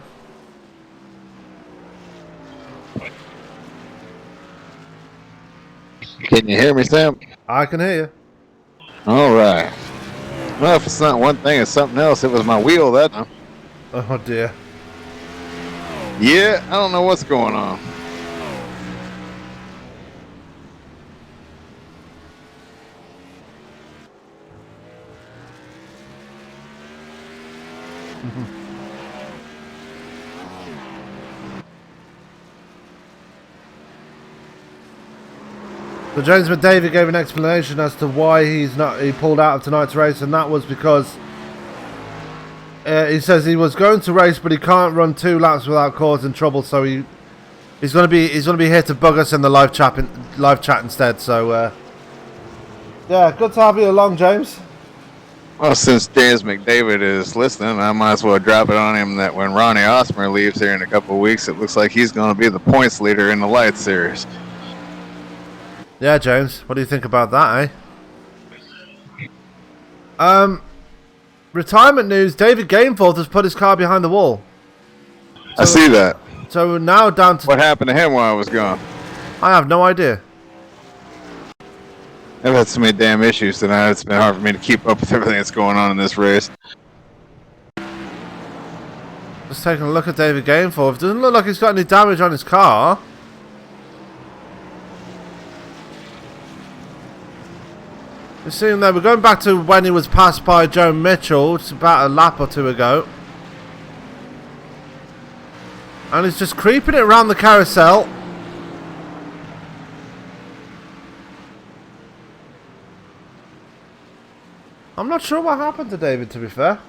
Can you hear me, Sam? I can hear you. All right. Well, if it's not one thing, it's something else. It was my wheel that time. Oh dear. Yeah, I don't know what's going on. So James McDavid gave an explanation as to why he pulled out of tonight's race, and that was because he says he was going to race, but he can't run 2 laps without causing trouble. So he's going to be here to bug us in the live chat instead. So yeah, good to have you along, James. Well, since James McDavid is listening, I might as well drop it on him that when Ronnie Osmer leaves here in a couple of weeks, it looks like he's going to be the points leader in the Light Series. Yeah, James, what do you think about that, eh? Retirement news, David Gameforth has put his car behind the wall. I see that. So we're now down to... What happened to him while I was gone? I have no idea. I've had so many damn issues tonight, it's been hard for me to keep up with everything that's going on in this race. Just taking a look at David Gameforth. Doesn't look like he's got any damage on his car. We're seeing there, we're going back to when he was passed by Joe Mitchell, just about a lap or 2 ago. And he's just creeping it around the carousel. I'm not sure what happened to David, to be fair.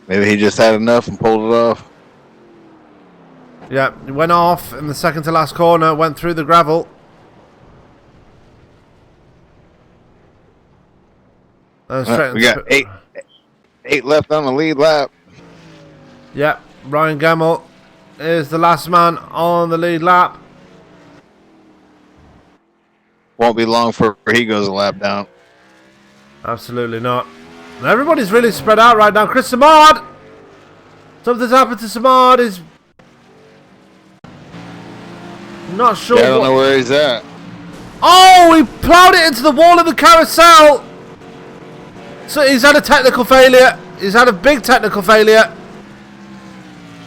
Maybe he just had enough and pulled it off. Yeah, he went off in the second to last corner, went through the gravel. We got eight left on the lead lap. Yep, Ryan Gemmell is the last man on the lead lap. Won't be long before he goes a lap down. Absolutely not. And everybody's really spread out right now. Chris Samard! Something's happened to Samard. He's not sure. Yeah, I don't know where he's at. Oh, he plowed it into the wall of the carousel. So he's had a technical failure. He's had a big technical failure.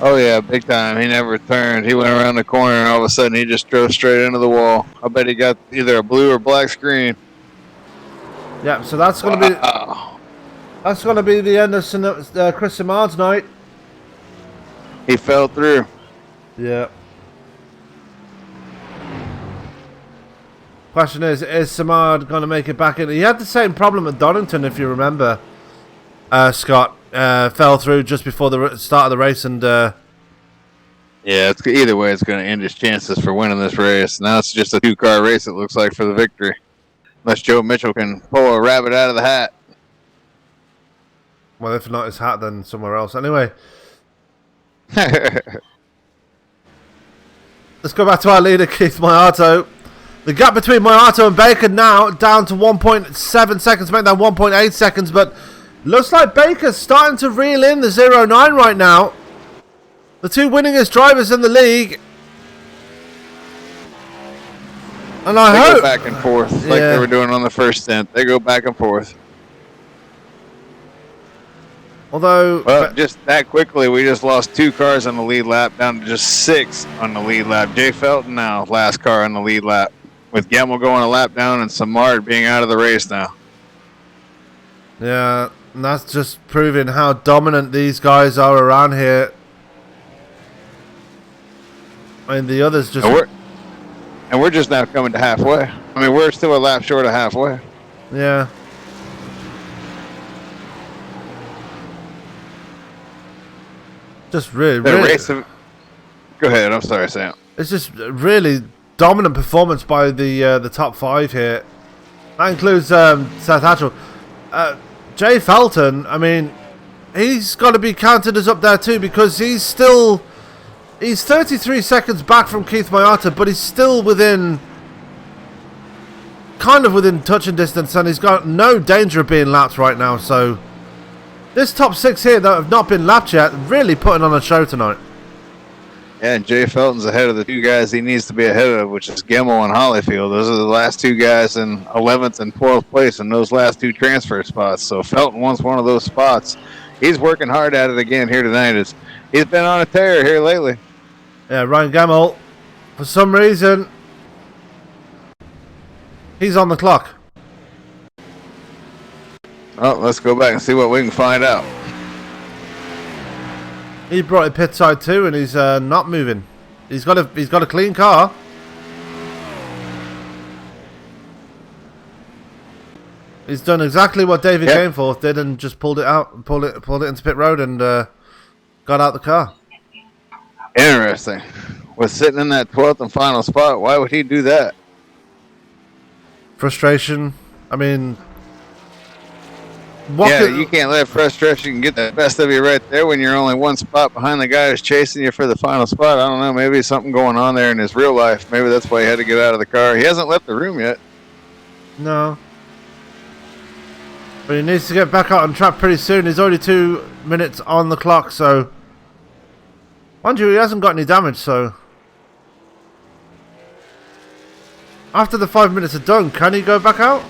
Oh yeah, big time. He never turned. He went around the corner and all of a sudden he just drove straight into the wall. I bet he got either a blue or black screen. Yeah, so that's going to be the end of Chris Samard's night. He fell through. Yeah. Question is Samard going to make it back in? He had the same problem at Donington, if you remember. Scott fell through just before the start of the race, and yeah, it's either way, it's going to end his chances for winning this race. Now it's just a 2-car race. It looks like for the victory, unless Joe Mitchell can pull a rabbit out of the hat. Well, if not his hat, then somewhere else. Anyway, let's go back to our leader, Keith Mayato. The gap between Mayato and Baker now down to 1.7 seconds, make that 1.8 seconds, but looks like Baker's starting to reel in the 0.9 right now. The two winningest drivers in the league. And I hope... They go back and forth like they were doing on the first stint. They go back and forth. Although... Well, just that quickly, we just lost 2 cars on the lead lap, down to just 6 on the lead lap. Jay Felton now, last car on the lead lap, with Gemmel going a lap down and Samard being out of the race now. Yeah, and that's just proving how dominant these guys are around here. I mean, the others just... And we're just now coming to halfway. I mean, we're still a lap short of halfway. Yeah. Just really... Go ahead, I'm sorry, Sam. It's just really dominant performance by the top 5 here. That includes Seth Hatchell. Jay Felton, I mean, he's got to be counted as up there too, because he's 33 seconds back from Keith Mayato, but he's still kind of within touching distance, and he's got no danger of being lapped right now. So this top 6 here that have not been lapped yet, really putting on a show tonight. Yeah, and Jay Felton's ahead of the 2 guys he needs to be ahead of, which is Gemmel and Hollyfield. Those are the last 2 guys in 11th and 12th place in those last 2 transfer spots. So Felton wants one of those spots. He's working hard at it again here tonight. He's been on a tear here lately. Yeah, Ryan Gemmel, for some reason, he's on the clock. Oh, let's go back and see what we can find out. He brought it pit side too, and he's not moving. He's got a clean car. He's done exactly what David Gameforth did, and just pulled it out, pulled it into pit road, and got out the car. Interesting. With sitting in that 12th and final spot, why would he do that? Frustration. I mean, you can't let frustration get the best of you right there when you're only 1 spot behind the guy who's chasing you for the final spot. I don't know. Maybe something going on there in his real life. Maybe that's why he had to get out of the car. He hasn't left the room yet. No. But he needs to get back out on track pretty soon. He's already 2 minutes on the clock, so... Mind you, he hasn't got any damage, so... After the 5 minutes are done, can he go back out?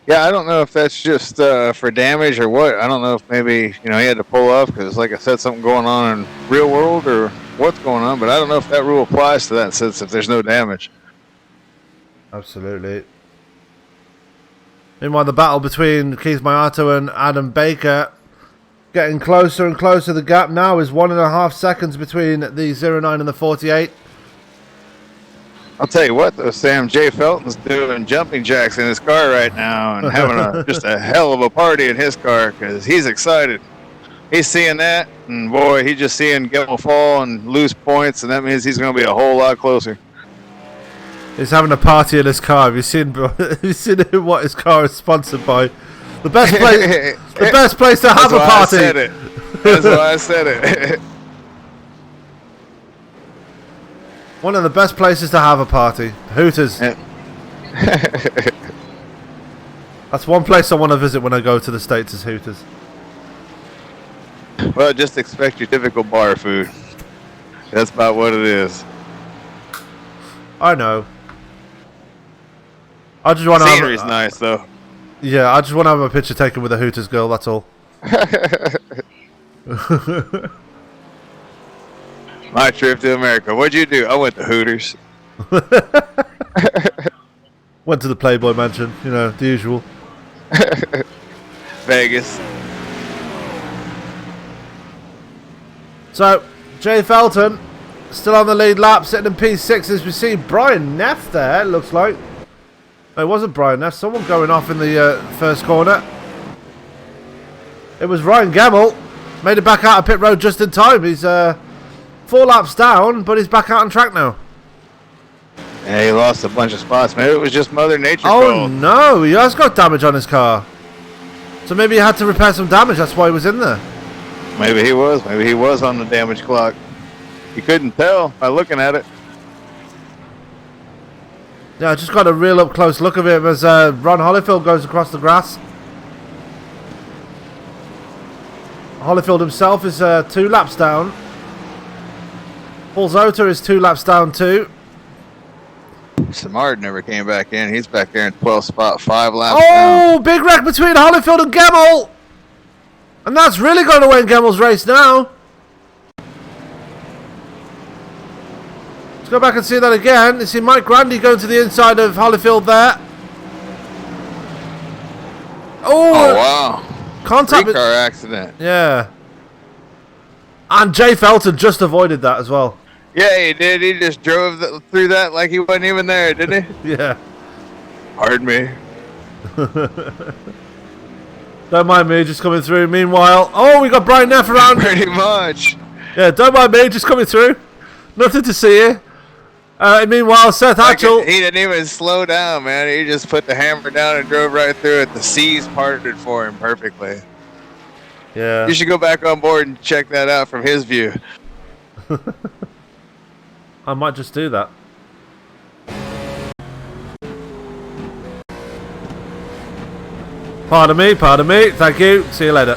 Yeah, I don't know if that's just for damage or what. I don't know if maybe, he had to pull off because, like I said, something going on in real world or what's going on. But I don't know if that rule applies to that since if there's no damage. Absolutely. Meanwhile, the battle between Keith Mayato and Adam Baker getting closer and closer. The gap now is 1.5 seconds between the 09 and the 48. I'll tell you what, though, Sam, Jay Felton's doing jumping jacks in his car right now and having just a hell of a party in his car because he's excited. He's seeing that, and boy, he's just seeing Gemmel fall and lose points, and that means he's going to be a whole lot closer. He's having a party in his car. Have you seen what his car is sponsored by? The best place, the best place to have a party. That's why I said it. One of the best places to have a party. Hooters. Yeah. That's one place I want to visit when I go to the States is Hooters. Well, just expect your typical bar food. That's about what it is. I know. I just want to Scenery's nice, though. Yeah, I just want to have a picture taken with a Hooters girl, that's all. My trip to America. What'd you do? I went to Hooters. Went to the Playboy Mansion, the usual. Vegas. So, Jay Felton, still on the lead lap, sitting in P6 as we see Brian Neff there, it looks like. No, it wasn't Brian Neff, someone going off in the first corner. It was Ryan Gemmel, made it back out of pit road just in time. He's 4 laps down, but he's back out on track now. Yeah, he lost a bunch of spots. Maybe it was just Mother Nature. Oh no, he has got damage on his car. So maybe he had to repair some damage. That's why he was in there. Maybe he was. Maybe he was on the damage clock. You couldn't tell by looking at it. Yeah, I just got a real up close look of him as Ron Holyfield goes across the grass. Holyfield himself is 2 laps down. Paul Zota is 2 laps down too. Samard never came back in. He's back there in 12th spot, 5 laps Oh, down. big wreck between Holyfield and Gemmell. And that's really going to win Gemmell's race now. Let's go back and see that again. You see Mike Grandy going to the inside of Holyfield there. Oh, wow. Contact. 3-car accident. Yeah. And Jay Felton just avoided that as well. Yeah, he did. He just drove through that like he wasn't even there, didn't he? Yeah. Pardon me. Don't mind me just coming through. Meanwhile, oh, we got Brian Neff around. Pretty much. Yeah, don't mind me just coming through. Nothing to see here. Meanwhile, Seth Hatchell. He didn't even slow down, man. He just put the hammer down and drove right through it. The seas parted for him perfectly. Yeah. You should go back on board and check that out from his view. I might just do that. Pardon me. Thank you. See you later.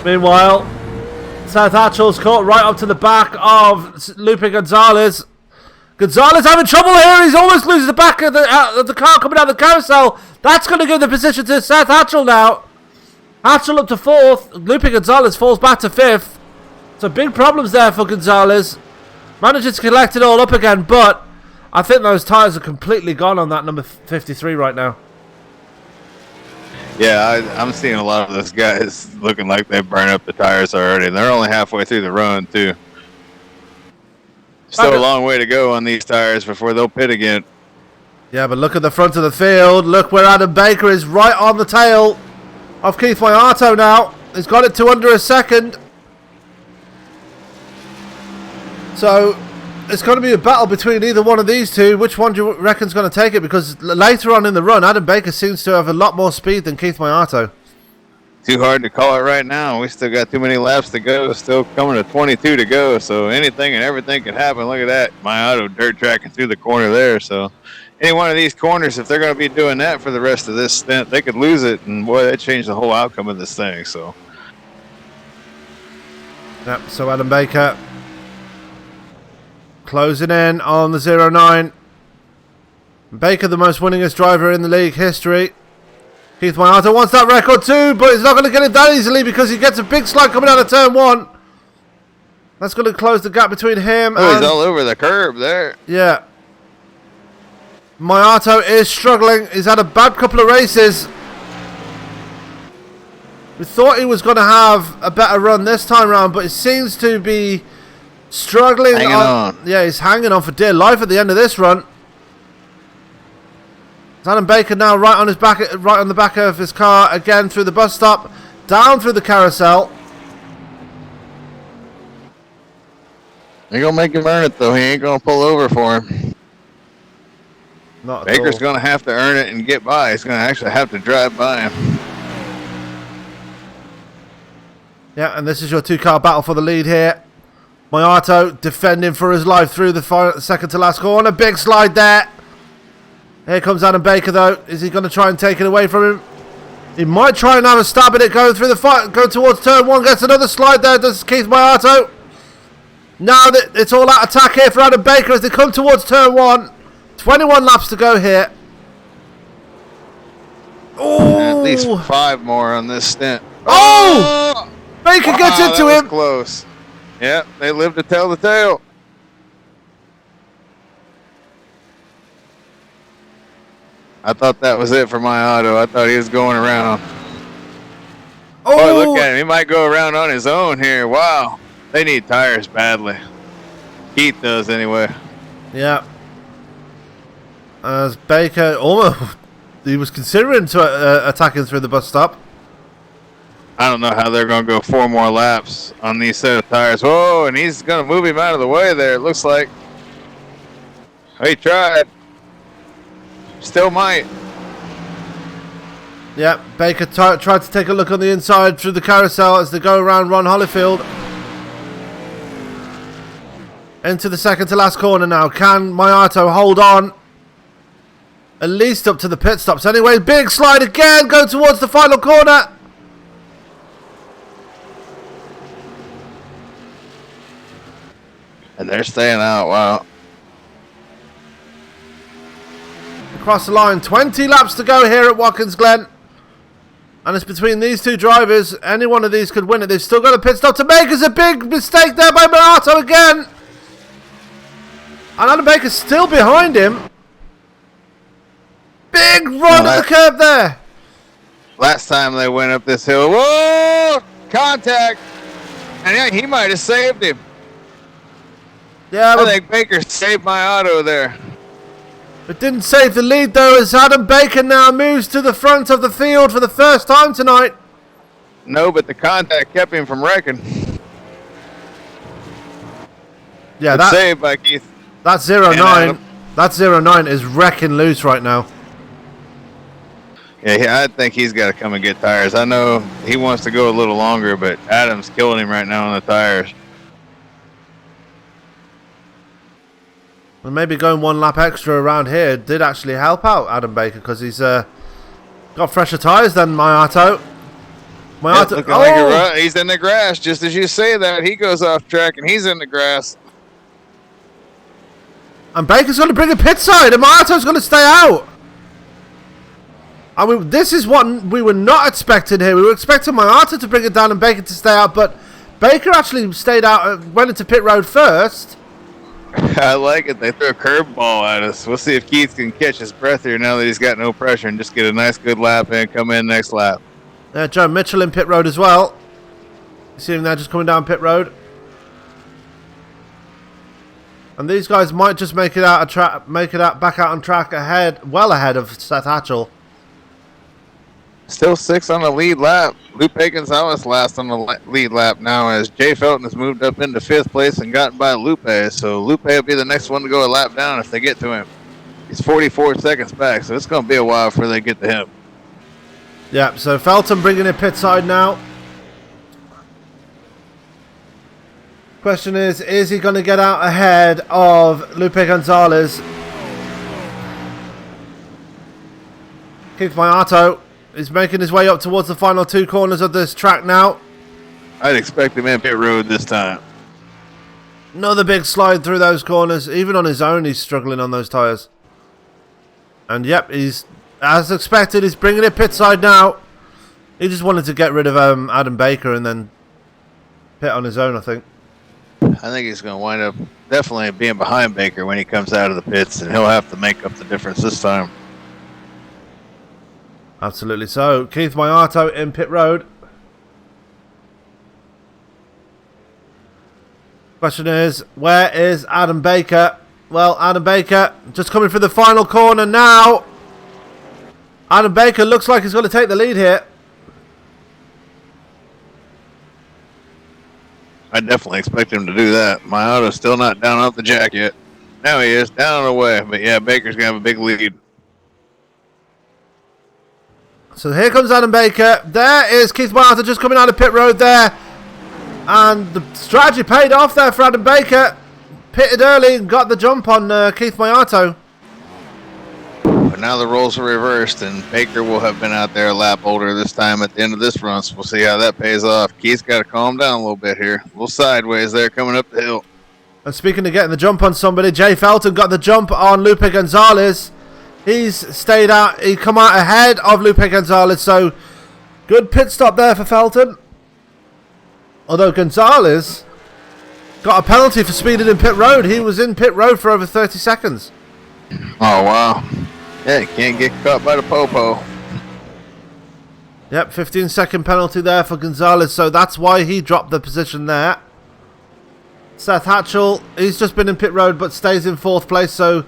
Meanwhile, Seth Hatchell's caught right up to the back of Lupe Gonzalez. Gonzalez having trouble here. He's almost losing the back of the car coming out of the carousel. That's going to give the position to Seth Hatchell now. Hatchell up to 4th. Lupe Gonzalez falls back to 5th. So big problems there for Gonzalez. Manages to collect it all up again, but I think those tyres are completely gone on that number 53 right now. Yeah, I'm seeing a lot of those guys looking like they burned up the tires already. They're only halfway through the run, too. Still a long way to go on these tires before they'll pit again. Yeah, but look at the front of the field. Look where Adam Baker is, right on the tail of Keith Moyato now. He's got it to under a second. So it's going to be a battle between either one of these two. Which one do you reckon's going to take it? Because later on in the run, Adam Baker seems to have a lot more speed than Keith Moyato. Too hard to call it right now. We still got too many laps to go. Still coming to 22 to go. So anything and everything can happen. Look at that. Moyato dirt tracking through the corner there. So any one of these corners, if they're going to be doing that for the rest of this stint, they could lose it. And boy, that changed the whole outcome of this thing. So. Yep, so Adam Baker closing in on the 09. Baker, the most winningest driver in the league history. Keith Moyato wants that record too, but he's not going to get it that easily because he gets a big slide coming out of turn 1. That's going to close the gap between him and... he's all over the curb there. Yeah. Moyato is struggling. He's had a bad couple of races. We thought he was going to have a better run this time around, but it seems to be struggling. Hanging on. Yeah, he's hanging on for dear life at the end of this run. Adam Baker now right on the back of his car again through the bus stop, down through the carousel. They're going to make him earn it, though. He ain't going to pull over for him. Not Baker's going to have to earn it and get by. He's going to actually have to drive by him. Yeah, and this is your 2-car battle for the lead here. Moyato defending for his life through the second to last corner. Big slide there. Here comes Adam Baker, though. Is he going to try and take it away from him? He might try and have a stab at it going through the fight, going towards turn 1. Gets another slide there, does Keith Moyato. Now that it's all out attack here for Adam Baker as they come towards turn 1. 21 laps to go here. Oh! At least 5 more on this stint. Oh! Baker gets into that him. was close. Yeah, they live to tell the tale. I thought that was it for my auto. I thought he was going around. Oh! Boy, look at him. He might go around on his own here. Wow. They need tires badly. Keith does anyway. Yeah. As Baker almost... He was considering attacking through the bus stop. I don't know how they're going to go 4 more laps on these set of tires. Whoa, and he's going to move him out of the way there, it looks like. He tried. Still might. Yeah, Baker tried to take a look on the inside through the carousel as they go around Ron Holyfield. Into the second to last corner now. Can Mayato hold on? At least up to the pit stops. Anyway, big slide again. Go towards the final corner. And they're staying out. Wow. Across the line. 20 laps to go here at Watkins Glen. And it's between these two drivers. Any one of these could win it. They've still got a pit stop to make. It's a big mistake there by Mayato again. And Adam Baker's still behind him. Big run at the curb there. Last time they went up this hill. Whoa! Contact. And yeah, he might have saved him. Yeah, I think Baker saved my auto there. It didn't save the lead though, as Adam Baker now moves to the front of the field for the first time tonight. No, but the contact kept him from wrecking. Yeah, that's saved by Keith. That 09. That 09 is wrecking loose right now. Yeah, I think he's got to come and get tires. I know he wants to go a little longer, but Adam's killing him right now on the tires. And maybe going one lap extra around here did actually help out Adam Baker, because he's got fresher tyres than Mayato. Mayato, looking like he's in the grass. Just as you say that, he goes off track and he's in the grass. And Baker's going to bring a pit side, and Mayato's going to stay out. I mean, this is what we were not expecting here. We were expecting Mayato to bring it down and Baker to stay out, but Baker actually stayed out, went into pit road first. I like it. They threw a curveball at us. We'll see if Keith can catch his breath here now that he's got no pressure and just get a nice good lap and come in next lap. Joe Mitchell in pit road as well. You see him there just coming down pit road. And these guys might just make it out back out on track well ahead of Seth Hatchell. Still 6 on the lead lap. Lupe Gonzalez last on the lead lap now, as Jay Felton has moved up into 5th place and gotten by Lupe. So Lupe will be the next one to go a lap down if they get to him. He's 44 seconds back, so it's going to be a while before they get to him. Yeah, so Felton bringing in pit side now. Question is he going to get out ahead of Lupe Gonzalez? Keith Mayato is making his way up towards the final 2 corners of this track now. I'd expect him in pit road this time. Another big slide through those corners. Even on his own, he's struggling on those tyres. And yep, he's, as expected, he's bringing it pit side now. He just wanted to get rid of Adam Baker and then pit on his own, I think. I think he's going to wind up definitely being behind Baker when he comes out of the pits, and he'll have to make up the difference this time. Absolutely so. Keith Mayato in pit road. Question is, where is Adam Baker? Well, Adam Baker just coming for the final corner now. Adam Baker looks like he's going to take the lead here. I definitely expect him to do that. Mayato's still not down off the jack yet. Now he is, down and away. But yeah, Baker's going to have a big lead. So here comes Adam Baker. There is Keith Mayato just coming out of pit road there. And the strategy paid off there for Adam Baker. Pitted early and got the jump on Keith Mayato. But now the roles are reversed, and Baker will have been out there a lap older this time at the end of this run. So we'll see how that pays off. Keith's got to calm down a little bit here. A little sideways there coming up the hill. And speaking of getting the jump on somebody, Jay Felton got the jump on Lupe Gonzalez. He's stayed out. He come out ahead of Lupe Gonzalez. So good pit stop there for Felton. Although Gonzalez got a penalty for speeding in pit road. He was in pit road for over 30 seconds. Oh, wow. Yeah, can't get caught by the popo. Yep, 15-second penalty there for Gonzalez. So that's why he dropped the position there. Seth Hatchell, he's just been in pit road but stays in 4th place. So,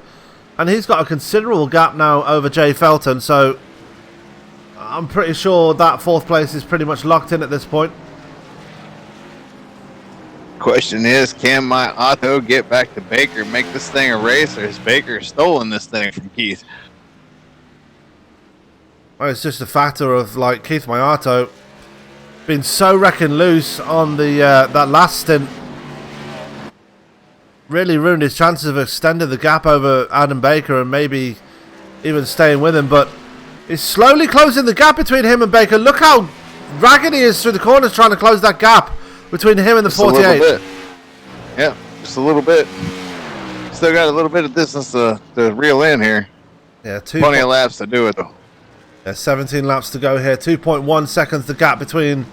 and he's got a considerable gap now over Jay Felton. So I'm pretty sure that 4th place is pretty much locked in at this point. Question is, can Mayato get back to Baker, make this thing a race, or has Baker stolen this thing from Keith? Well, it's just a factor of like Keith Mayato being so wrecking loose on the that last stint. Really ruined his chances of extending the gap over Adam Baker and maybe even staying with him. But he's slowly closing the gap between him and Baker. Look how ragged he is through the corners trying to close that gap between him and the 48. A little bit. Yeah, just a little bit. Still got a little bit of distance to reel in here. Yeah, plenty of laps to do it though. Yeah, 17 laps to go here. 2.1 seconds the gap between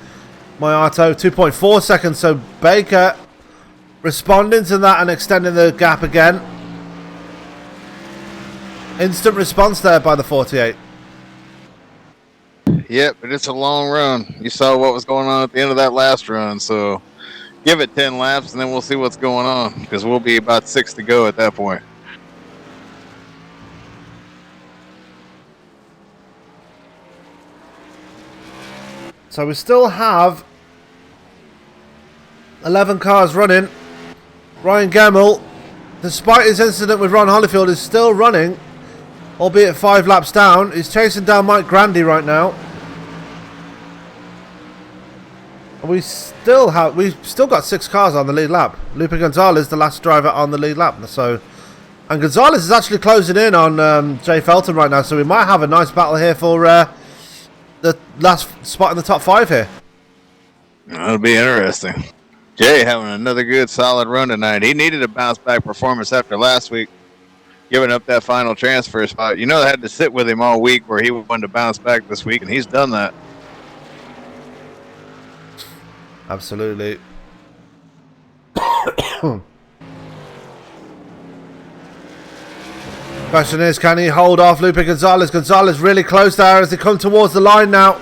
Mayato. 2.4 seconds. So Baker responding to that and extending the gap again. Instant response there by the 48. Yep, but it's a long run. You saw what was going on at the end of that last run, so give it 10 laps and then we'll see what's going on because we'll be about 6 to go at that point. So we still have 11 cars running. Ryan Gemmell, despite his incident with Ron Holyfield, is still running, albeit 5 laps down. He's chasing down Mike Grandy right now. And we've still got 6 cars on the lead lap. Lupe Gonzalez, the last driver on the lead lap. And Gonzalez is actually closing in on Jay Felton right now, so we might have a nice battle here for the last spot in the top 5 here. That'll be interesting. Jay having another good solid run tonight. He needed a bounce back performance after last week, giving up that final transfer spot. You know, they had to sit with him all week where he wanted to bounce back this week, and he's done that. Absolutely. Question is, can he hold off Lupe Gonzalez? Gonzalez really close there as they come towards the line now.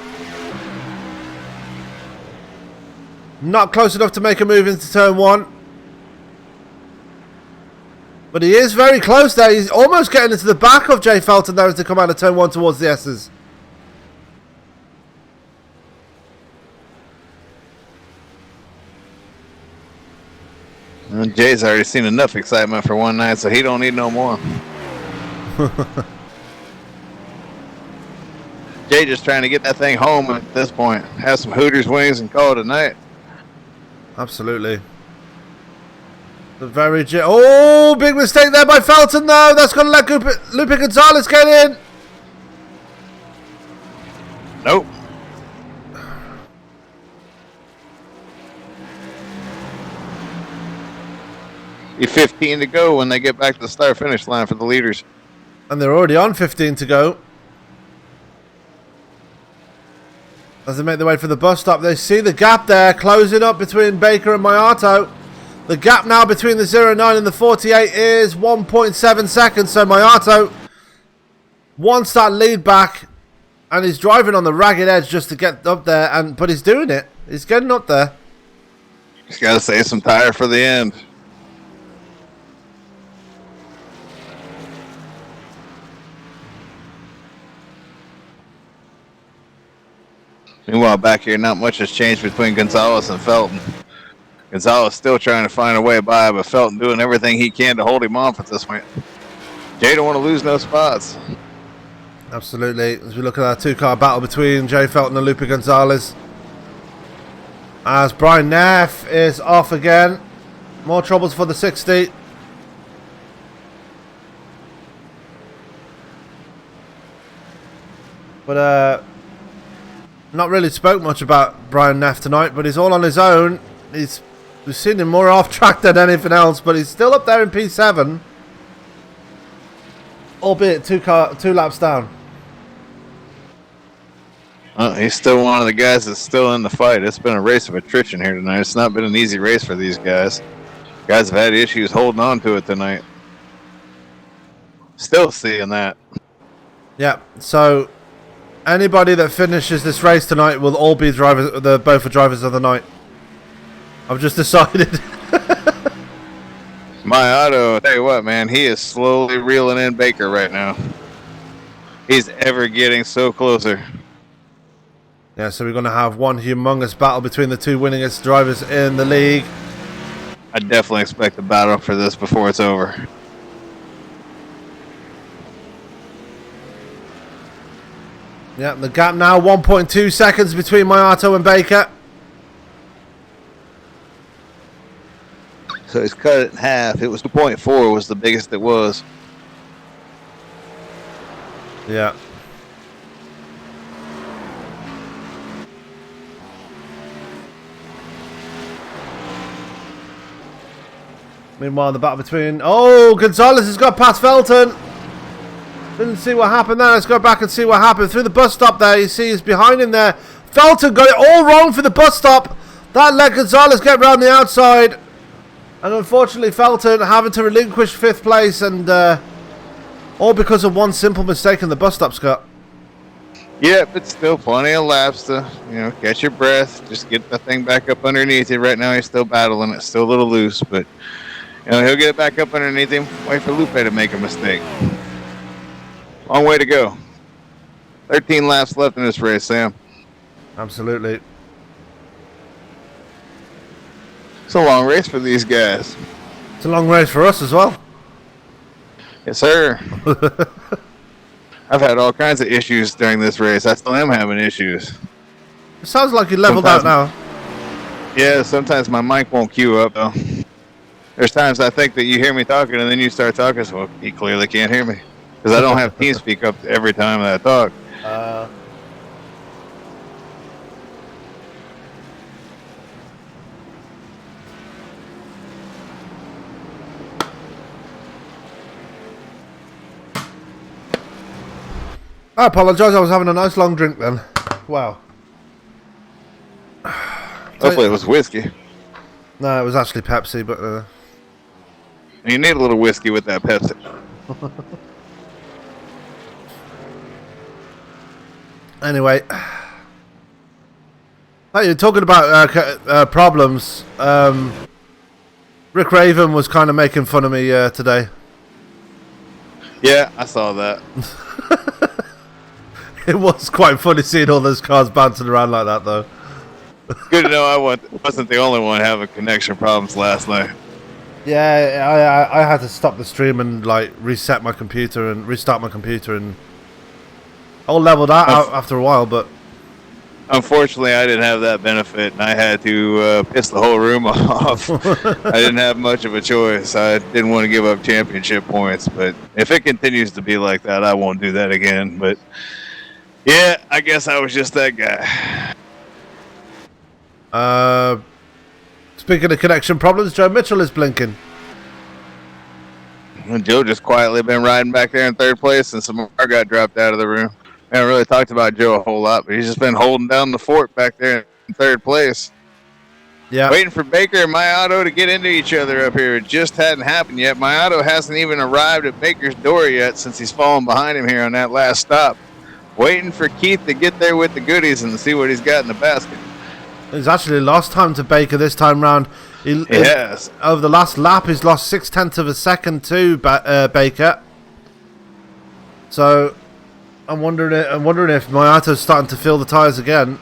Not close enough to make a move into turn 1. But he is very close there. He's almost getting into the back of Jay Felton there as they come out of turn 1 towards the S's. And Jay's already seen enough excitement for one night, so he don't need no more. Jay just trying to get that thing home at this point. Have some Hooters wings and call it a night. Absolutely. Oh, big mistake there by Felton though. That's going to let Lupe Gonzalez get in. Nope. Be 15 to go when they get back to the start-finish line for the leaders. And they're already on 15 to go. As they make their way for the bus stop, they see the gap there closing up between Baker and Mayato. The gap now between the 09 and the 48 is 1.7 seconds. So Mayato wants that lead back, and he's driving on the ragged edge just to get up there. But he's doing it. He's getting up there. He's got to save some tire for the end. Meanwhile, back here, not much has changed between Gonzalez and Felton. Gonzalez still trying to find a way by, but Felton doing everything he can to hold him off at this point. Jay don't want to lose no spots. Absolutely. As we look at that 2-car battle between Jay Felton and Lupe Gonzalez. As Brian Neff is off again. More troubles for the 60. But, not really spoke much about Brian Neff tonight, but he's all on his own. We've seen him more off track than anything else, but he's still up there in P7, albeit two laps down. He's still one of the guys that's still in the fight. It's been a race of attrition here tonight. It's not been an easy race for these guys. Guys have had issues holding on to it tonight. Still seeing that. Yeah, so anybody that finishes this race tonight will all be drivers, both the drivers of the night. I've just decided. Mayato, tell you what, man, he is slowly reeling in Baker right now. He's ever getting so closer. Yeah, so we're going to have one humongous battle between the two winningest drivers in the league. I definitely expect a battle for this before it's over. Yeah, the gap now 1.2 seconds between Mayato and Baker. So he's cut it in half. It was 2.4 was the biggest it was. Yeah. Meanwhile, the battle between... Oh, Gonzalez has got past Felton. Didn't see what happened there. Let's go back and see what happened. Through the bus stop there, you see he's behind him there. Felton got it all wrong for the bus stop. That let Gonzalez get round the outside. And unfortunately, Felton having to relinquish 5th place. And all because of one simple mistake in the bus stop, Scott. Yeah, but still plenty of laps to, catch your breath. Just get the thing back up underneath you. Right now, he's still battling. It's still a little loose, but... he'll get it back up underneath him. Wait for Lupe to make a mistake. Long way to go. 13 laps left in this race, Sam. Absolutely. It's a long race for these guys. It's a long race for us as well. Yes, sir. I've had all kinds of issues during this race. I still am having issues. It sounds like you leveled out now. Yeah, sometimes my mic won't queue up, though. There's times I think that you hear me talking, and then you start talking, so well, you clearly can't hear me. Because I don't have TeamSpeak up every time that I talk. I apologise, I was having a nice long drink then. Wow. Hopefully it was whiskey. No, it was actually Pepsi, but... You need a little whiskey with that Pepsi. Anyway. Hey, you're talking about problems. Rick Raven was kind of making fun of me today. Yeah, I saw that. It was quite funny seeing all those cars bouncing around like that, though. Good to know I wasn't the only one having connection problems last night. Yeah, I had to stop the stream and reset my computer and restart my computer, and all leveled out after a while. But unfortunately, I didn't have that benefit, and I had to piss the whole room off. I didn't have much of a choice. I didn't want to give up championship points, but if it continues to be like that, I won't do that again. But yeah, I guess I was just that guy. Speaking of connection problems, Joe Mitchell is blinking. Joe just quietly been riding back there in 3rd place, and some more got dropped out of the room. I haven't really talked about Joe a whole lot, but he's just been holding down the fort back there in 3rd place. Yeah. Waiting for Baker and Mayato to get into each other up here. It just hadn't happened yet. Mayato hasn't even arrived at Baker's door yet since he's fallen behind him here on that last stop. Waiting for Keith to get there with the goodies and see what he's got in the basket. He's actually lost time to Baker this time round. Yes. Over the last lap, he's lost 0.6 of a second to Baker. So I'm wondering if Mayato's starting to feel the tyres again.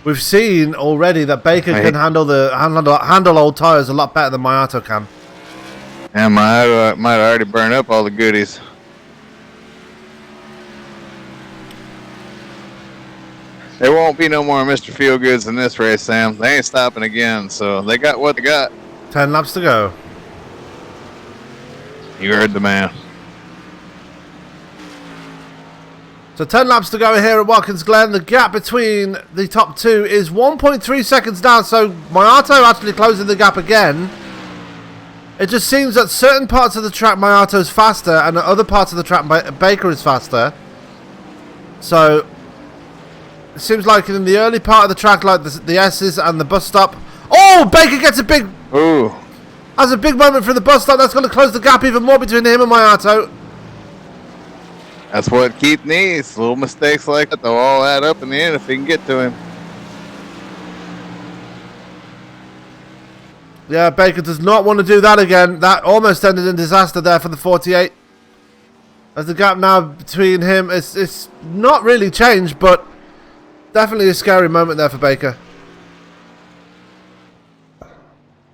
We've seen already that Baker can handle old tyres a lot better than Mayato can. And Mayato might already burn up all the goodies. There won't be no more Mr. Feelgoods in this race, Sam. They ain't stopping again, so they got what they got. 10 laps to go. You heard the man. So 10 laps to go here at Watkins Glen. The gap between the top two is 1.3 seconds down, so Mayato actually closing the gap again. It just seems that certain parts of the track Mayato's faster, and other parts of the track Baker is faster. So it seems like in the early part of the track, like the S's and the bus stop. Oh, Baker gets a big... Ooh. Has a big moment for the bus stop. That's going to close the gap even more between him and Mayato. That's what Keith needs. Little mistakes like that, they'll all add up in the end if he can get to him. Yeah, Baker does not want to do that again. That almost ended in disaster there for the 48. As the gap now between him, it's not really changed, but definitely a scary moment there for Baker.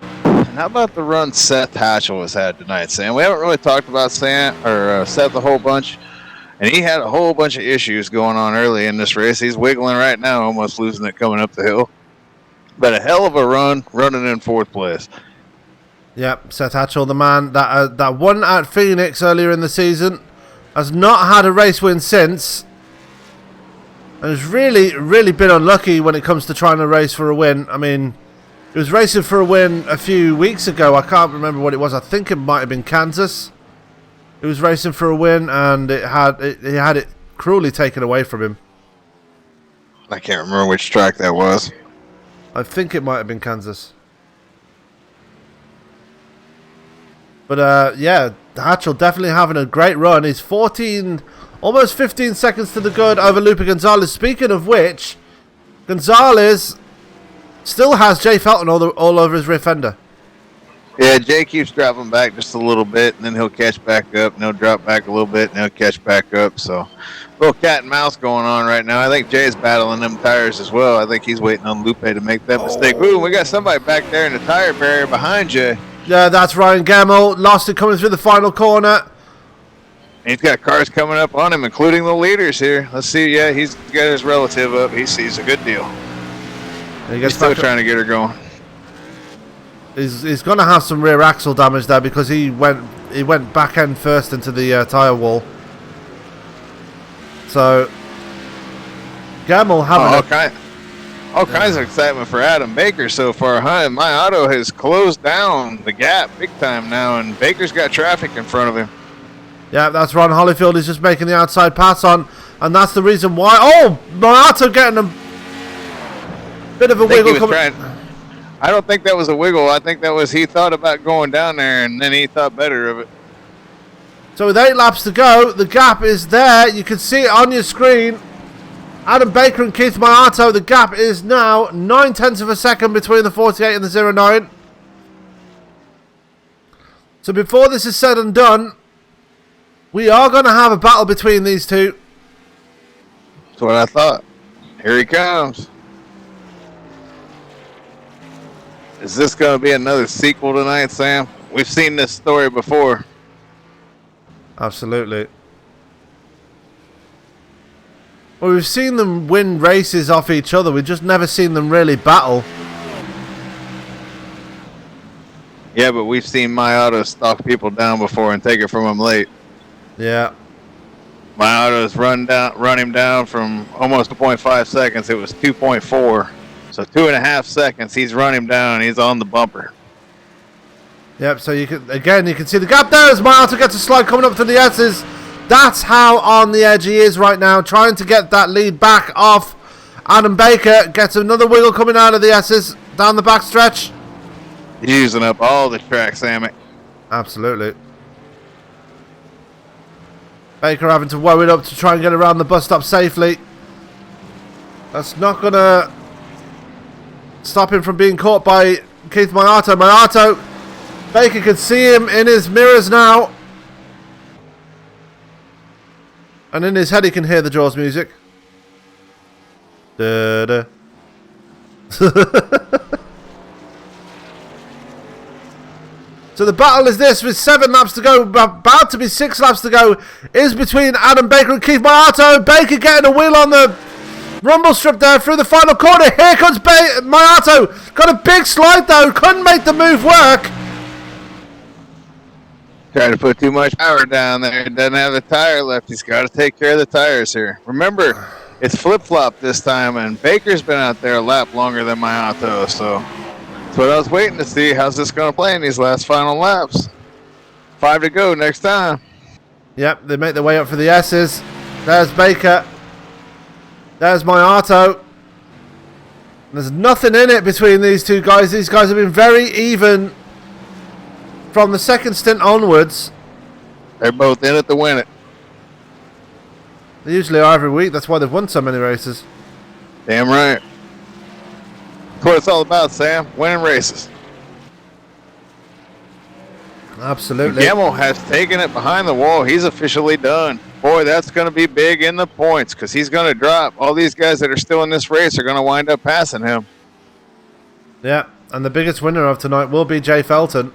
And how about the run Seth Hatchell has had tonight, Sam? We haven't really talked about Seth a whole bunch. And he had a whole bunch of issues going on early in this race. He's wiggling right now, almost losing it coming up the hill. But a hell of a run, running in 4th place. Yep, Seth Hatchell, the man that won at Phoenix earlier in the season, has not had a race win since. And has really, really been unlucky when it comes to trying to race for a win. I mean, he was racing for a win a few weeks ago. I can't remember what it was. I think it might have been Kansas. He was racing for a win, and he had it cruelly taken away from him. I can't remember which track that was. I think it might have been Kansas. But yeah, Hatchell definitely having a great run. He's 14, almost 15 seconds to the good over Lupe Gonzalez. Speaking of which, Gonzalez still has Jay Felton all over his rear fender. Yeah, Jay keeps dropping back just a little bit, and then he'll catch back up, and he'll drop back a little bit, and he'll catch back up. So, a little cat and mouse going on right now. I think Jay's battling them tires as well. I think he's waiting on Lupe to make that mistake. Ooh, we got somebody back there in the tire barrier behind Jay. Yeah, that's Ryan Gemmell. Lost it coming through the final corner. He's got cars coming up on him, including the leaders here. Let's see. Yeah, he's got his relative up. He sees a good deal. He's still trying to get her going. He's going to have some rear axle damage there because he went back end first into the tyre wall. So Gemmell having all kinds of excitement for Adam Baker so far, huh? My Auto has closed down the gap big time now, and Baker's got traffic in front of him. Yeah, that's Ron Holyfield. He's just making the outside pass on, and that's the reason why. Oh, my Auto getting a bit of a wiggle coming. I don't think that was a wiggle. I think that was he thought about going down there, and then he thought better of it. So with 8 laps to go, the gap is there. You can see it on your screen. Adam Baker and Keith Mayato, the gap is now 9/10 of a second between the 48 and the 09. So before this is said and done, we are going to have a battle between these two. That's what I thought. Here he comes. Is this going to be another sequel tonight, Sam? We've seen this story before. Absolutely. Well, we've seen them win races off each other. We've just never seen them really battle. Yeah, but we've seen My Auto stalk people down before and take it from them late. Yeah. My Auto's run him down from almost 0.5 seconds. It was 2.4. So 2.5 seconds. He's run him down. He's on the bumper. Yep, so you can see the gap there as My Auto gets a slide coming up to the S's. That's how on the edge he is right now, trying to get that lead back off. Adam Baker gets another wiggle coming out of the S's down the back stretch. He's using up all the track, Sammy. Absolutely. Baker having to woe it up to try and get around the bus stop safely. That's not going to stop him from being caught by Keith Mayato. Mayato, Baker can see him in his mirrors now. And in his head he can hear the Jaws music. Da-da. So the battle is this, with 7 laps to go, about to be 6 laps to go, is between Adam Baker and Keith Mayato. Baker getting a wheel on the rumble strip there through the final corner. Here comes Mayato. Got a big slide though, couldn't make the move work. Trying to put too much power down there. Doesn't have the tire left. He's got to take care of the tires here. Remember, it's flip-flop this time, and Baker's been out there a lap longer than my Auto, so that's what I was waiting to see. How's this going to play in these last final laps? 5 to go next time. Yep, they make their way up for the S's. There's Baker. There's my Auto. There's nothing in it between these two guys. These guys have been very even from the second stint onwards. They're both in it to win it. They usually are every week. That's why they've won so many races. Damn right. That's what it's all about, Sam. Winning races. Absolutely. Gemmell has taken it behind the wall. He's officially done. Boy, that's going to be big in the points because he's going to drop. All these guys that are still in this race are going to wind up passing him. Yeah, and the biggest winner of tonight will be Jay Felton.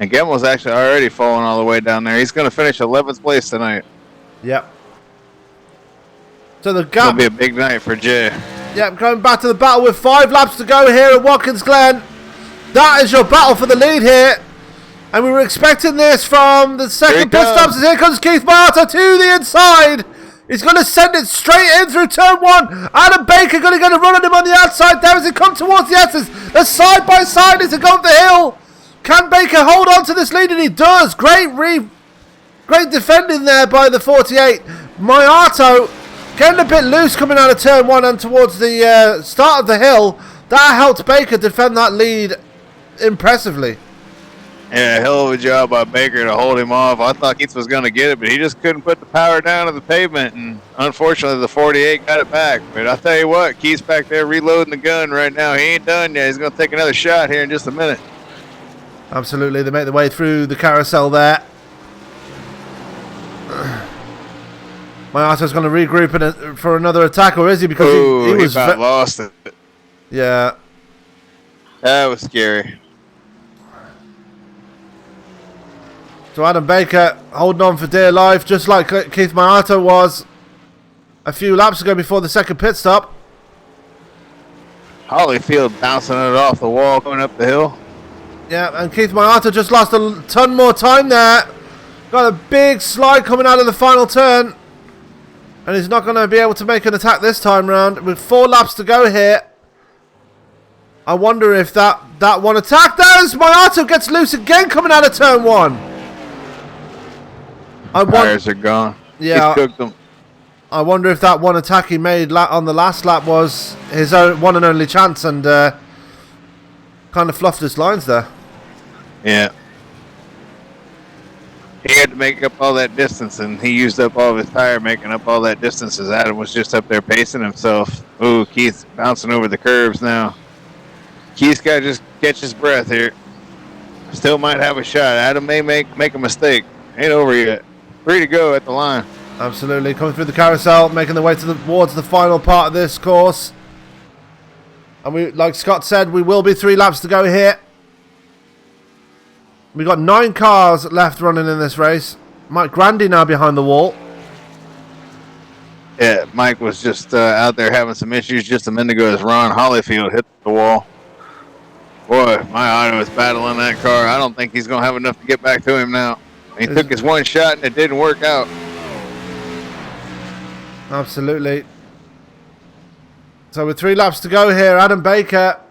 And Gemmel's actually already fallen all the way down there. He's going to finish 11th place tonight. Yep. So the It'll gap. be a big night for Jay. Yep, going back to the battle with 5 laps to go here at Watkins Glen. That is your battle for the lead here. And we were expecting this from the second pit stops. And here comes Keith Marta to the inside. He's going to send it straight in through turn 1. Adam Baker going to get a run on him on the outside there as he comes towards the S's. They're side by side as they go up the hill. Can Baker hold on to this lead? And he does. Great defending there by the 48. Mayato getting a bit loose coming out of turn 1 and towards the start of the hill. That helped Baker defend that lead impressively. Yeah, hell of a job by Baker to hold him off. I thought Keith was going to get it, but he just couldn't put the power down to the pavement. And unfortunately, the 48 got it back. But I'll tell you what, Keith's back there reloading the gun right now. He ain't done yet. He's going to take another shot here in just a minute. Absolutely. They make their way through the carousel there. Mayato's going to regroup for another attack, or is he? Because he was about lost it. Yeah. That was scary. So Adam Baker holding on for dear life, just like Keith Mayato was a few laps ago before the second pit stop. Holyfield bouncing it off the wall going up the hill. Yeah, and Keith Mayato just lost a ton more time there. Got a big slide coming out of the final turn. And he's not going to be able to make an attack this time round. With 4 laps to go here. I wonder if that one attack does. Mayato gets loose again coming out of turn 1. Tires are gone. Yeah. He's cooked them. I wonder if that one attack he made on the last lap was his own one and only chance and kind of fluffed his lines there. Yeah. He had to make up all that distance, and he used up all of his tire making up all that distance as Adam was just up there pacing himself. Ooh, Keith's bouncing over the curves now. Keith's got to just catch his breath here. Still might have a shot. Adam may make a mistake. Ain't over yet. 3 to go at the line. Absolutely. Coming through the carousel, making their way towards the final part of this course. And we, like Scott said, we will be 3 laps to go here. We've got 9 cars left running in this race. Mike Grandy now behind the wall. Yeah, Mike was just out there having some issues just a minute ago as Ron Holyfield hit the wall. Boy, my auto is battling that car. I don't think he's going to have enough to get back to him now. He took his one shot and it didn't work out. Absolutely. So with 3 laps to go here, Adam Baker,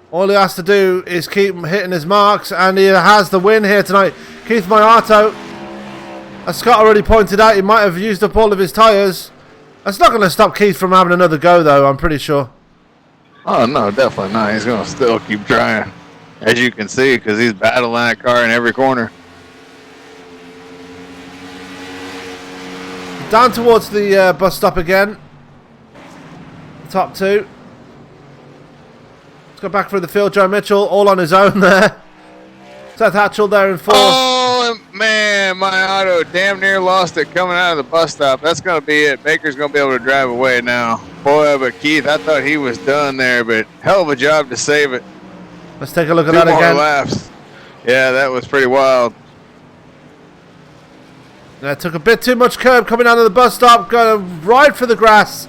all he has to do is keep hitting his marks, and he has the win here tonight. Keith Mayato, as Scott already pointed out, he might have used up all of his tyres. That's not going to stop Keith from having another go, though, I'm pretty sure. Oh, no, definitely not. He's going to still keep trying, as you can see, because he's battling that car in every corner. Down towards the bus stop again. The top 2. Let's go back through the field. Joe Mitchell all on his own there. Seth Hatchell there in 4th. Oh, man, my auto damn near lost it coming out of the bus stop. That's going to be it. Baker's going to be able to drive away now. Boy, but Keith, I thought he was done there, but hell of a job to save it. Let's take a look at 2 that more again. laps. Yeah, that was pretty wild. Took a bit too much curb coming out of the bus stop. Going right for the grass.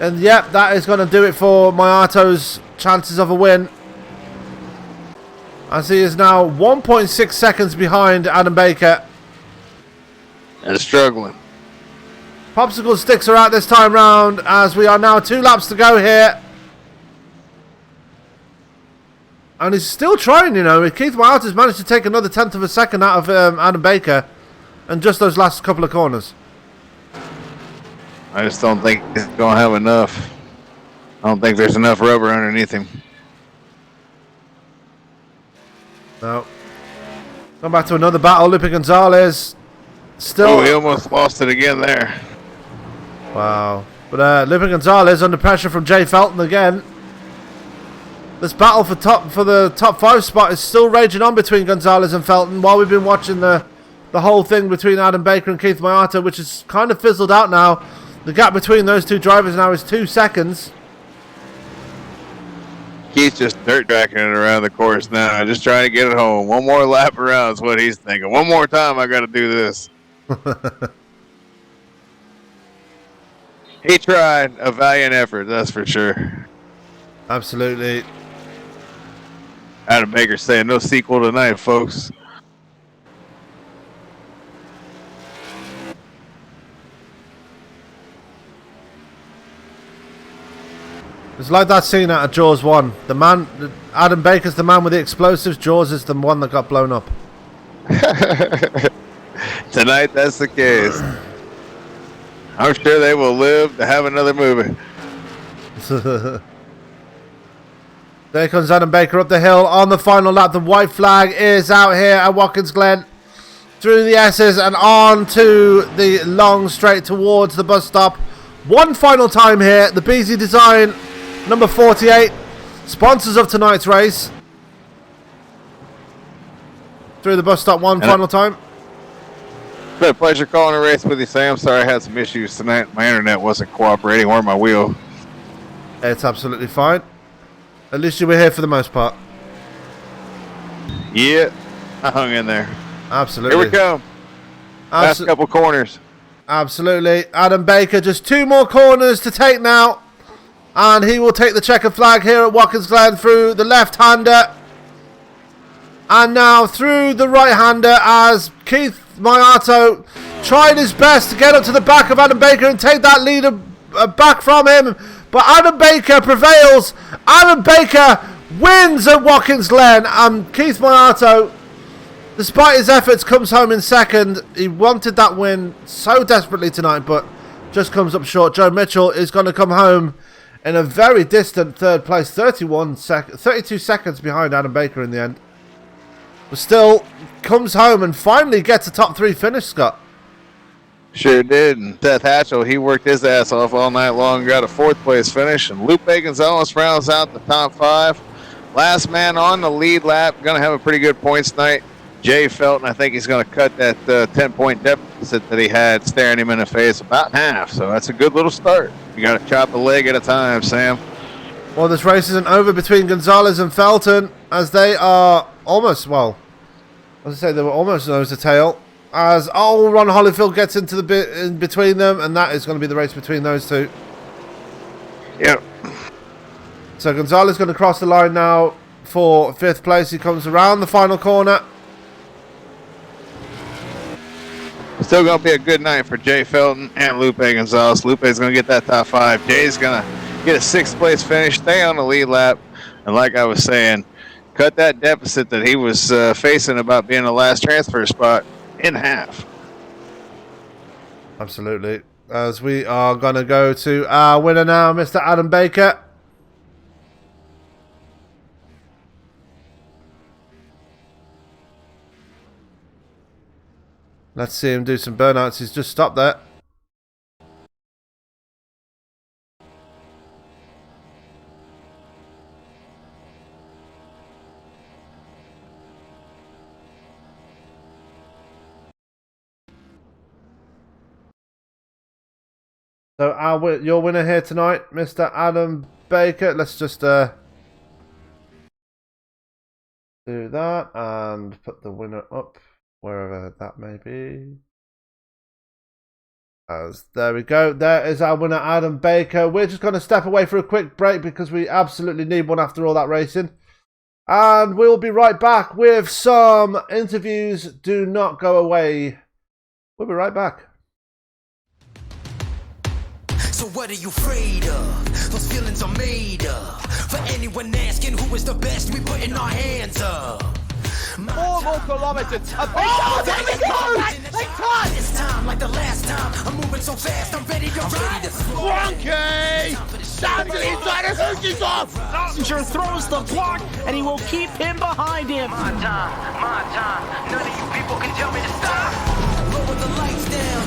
And yep, that is going to do it for Mayato's chances of a win. As he is now 1.6 seconds behind Adam Baker. And struggling. Popsicle sticks are out this time round as we are now 2 laps to go here. And he's still trying, you know. Keith Mayato's managed to take another 1/10 of a second out of Adam Baker. And just those last couple of corners. I just don't think he's going to have enough. I don't think there's enough rubber underneath him. No. Going back to another battle. Lupe Gonzalez. Still. Oh, he almost lost it again there. Wow. But Lupe Gonzalez under pressure from Jay Felton again. This battle for the top 5 spot is still raging on between Gonzalez and Felton while we've been watching the whole thing between Adam Baker and Keith Mayato, which is kind of fizzled out now. The gap between those 2 drivers now is 2 seconds. Keith's just dirt tracking it around the course now, just trying to get it home. One more lap around is what he's thinking. One more time, I got to do this. He tried a valiant effort, that's for sure. Absolutely. Adam Baker saying no sequel tonight, folks. It's like that scene out of Jaws 1. Adam Baker's the man with the explosives. Jaws is the one that got blown up. Tonight, that's the case. I'm sure they will live to have another movie. There comes Adam Baker up the hill on the final lap. The white flag is out here at Watkins Glen. Through the S's and on to the long straight towards the bus stop. One final time here. The BZ Design, number 48. Sponsors of tonight's race. Through the bus stop one final time. It's been a pleasure calling a race with you, Sam. Sorry I had some issues tonight. My internet wasn't cooperating or my wheel. It's absolutely fine. At least you were here for the most part. Yeah, I hung in there. Absolutely. Here we come. Last couple corners. Absolutely. Adam Baker, just 2 more corners to take now. And he will take the checkered flag here at Watkins Glen through the left-hander. And now through the right-hander as Keith Maiato tried his best to get up to the back of Adam Baker and take that lead back from him. But Adam Baker prevails. Adam Baker wins at Watkins Glen. And Keith Maiato, despite his efforts, comes home in second. He wanted that win so desperately tonight, but just comes up short. Joe Mitchell is going to come home in a very distant third place, 32 seconds behind Adam Baker in the end. But still comes home and finally gets a top 3 finish, Scott. Sure did. And Seth Hatchell, he worked his ass off all night long, got a 4th place finish. And Lupe Gonzalez rounds out the top 5. Last man on the lead lap, going to have a pretty good points night. Jay Felton, I think he's going to cut that 10-point deficit that he had staring him in the face about in half. So that's a good little start. You got to chop a leg at a time, Sam. Well, this race isn't over between Gonzalez and Felton as they are almost, well, as I say, they were almost nose to tail. As Ron Holyfield gets into the bit in between them, and that is going to be the race between those two. Yep. So Gonzalez going to cross the line now for 5th place. He comes around the final corner. Still going to be a good night for Jay Felton and Lupe Gonzalez. Lupe's going to get that top 5. Jay's going to get a 6th place finish, stay on the lead lap. And like I was saying, cut that deficit that he was facing about being the last transfer spot in half. Absolutely. As we are going to go to our winner now, Mr. Adam Baker. Let's see him do some burnouts. He's just stopped there. So your winner here tonight, Mr. Adam Baker. Let's just do that and put the winner up wherever that may be. As there we go. There is our winner, Adam Baker. We're just going to step away for a quick break because we absolutely need one after all that racing. And we'll be right back with some interviews. Do not go away. We'll be right back. So what are you afraid of? Those feelings are made up. For anyone asking who is the best, we putting our hands up. 4 more kilometers. Oh, there we go! This time, like the last time, I'm moving so fast, I'm ready to ride. Wonky! Down to the inside, and Hookie's off! Messenger throws the block, and he will keep him behind him. My time. None of you people can tell me to stop. Lower the lights down,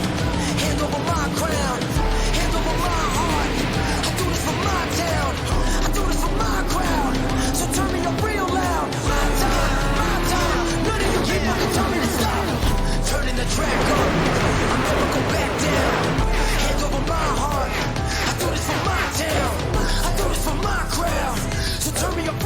hand over my crown, hand over my heart. I do this for my town, I do this for my crowd. So turn me up real loud. My time. None of you people can tell me to stop. Turning the track up, I'll never go back down. Hand over my heart, I do this for my town, I do this for my crowd. So turn me up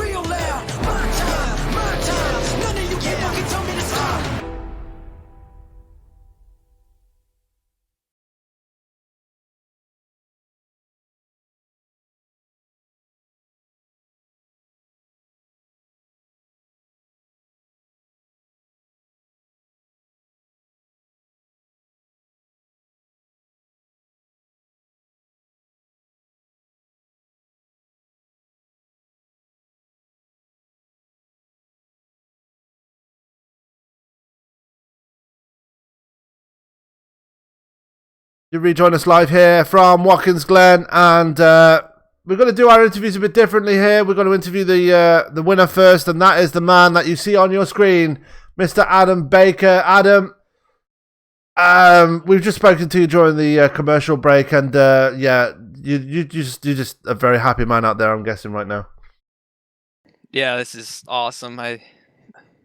You rejoin us live here from Watkins Glen, and we're going to do our interviews a bit differently here. We're going to interview the winner first, and that is the man that you see on your screen, Mr. Adam Baker. Adam, we've just spoken to you during the commercial break, and yeah, you're just a very happy man out there, I'm guessing, right now. Yeah, this is awesome. I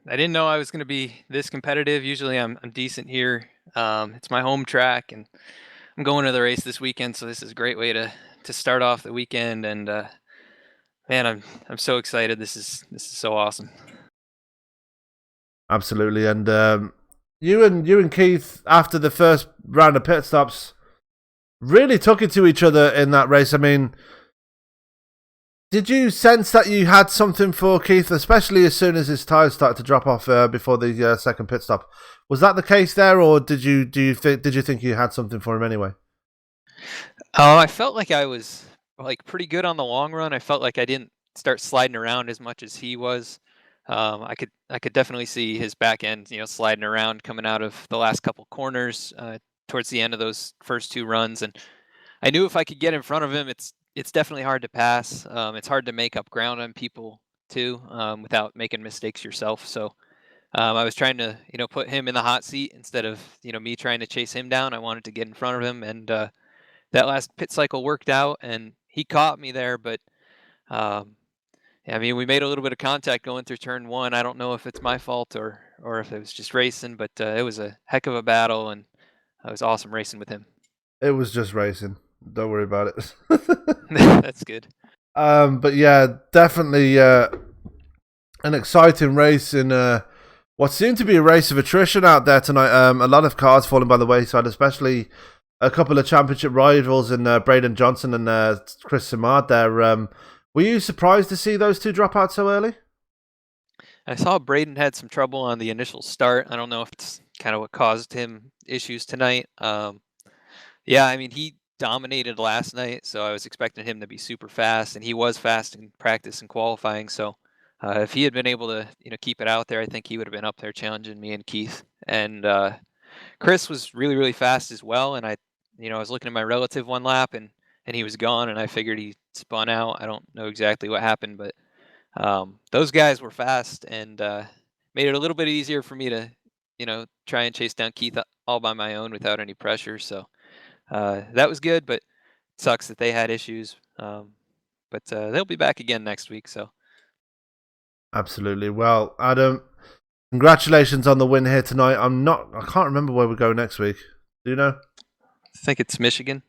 didn't know I was going to be this competitive. Usually I'm decent here. It's my home track, and I'm going to the race this weekend, so this is a great way to start off the weekend. And man, I'm so excited. This is so awesome. Absolutely, and you and Keith, after the first round of pit stops, really took it to each other in that race. I mean, did you sense that you had something for Keith, especially as soon as his tires started to drop off before the second pit stop? Was that the case there, or did you think you had something for him anyway? I felt like I was pretty good on the long run. I felt like I didn't start sliding around as much as he was. I could definitely see his back end, sliding around coming out of the last couple corners towards the end of those first two runs, and I knew if I could get in front of him, it's definitely hard to pass. It's hard to make up ground on people too, without making mistakes yourself. So I was trying to, put him in the hot seat instead of, me trying to chase him down. I wanted to get in front of him, and that last pit cycle worked out, and he caught me there. But I mean, we made a little bit of contact going through turn one. I don't know if it's my fault or if it was just racing, but it was a heck of a battle, and it was awesome racing with him. It was just racing. Don't worry about it. That's good. But yeah, definitely an exciting race in what seemed to be a race of attrition out there tonight. A lot of cars falling by the wayside, especially a couple of championship rivals in Braden Johnson and Chris Simard there. Were you surprised to see those two drop out so early? I saw Braden had some trouble on the initial start. I don't know if it's kind of what caused him issues tonight. Yeah, I mean, he dominated last night, so I was expecting him to be super fast, and he was fast in practice and qualifying. So if he had been able to, keep it out there, I think he would have been up there challenging me and Keith. And Chris was really, really fast as well. And I was looking at my relative one lap, and he was gone, and I figured he spun out. I don't know exactly what happened, but those guys were fast and made it a little bit easier for me to, try and chase down Keith all by my own without any pressure. So that was good, but it sucks that they had issues. But they'll be back again next week. So absolutely. Well, Adam, congratulations on the win here tonight. I can't remember where we go next week. Do you know? I think it's Michigan.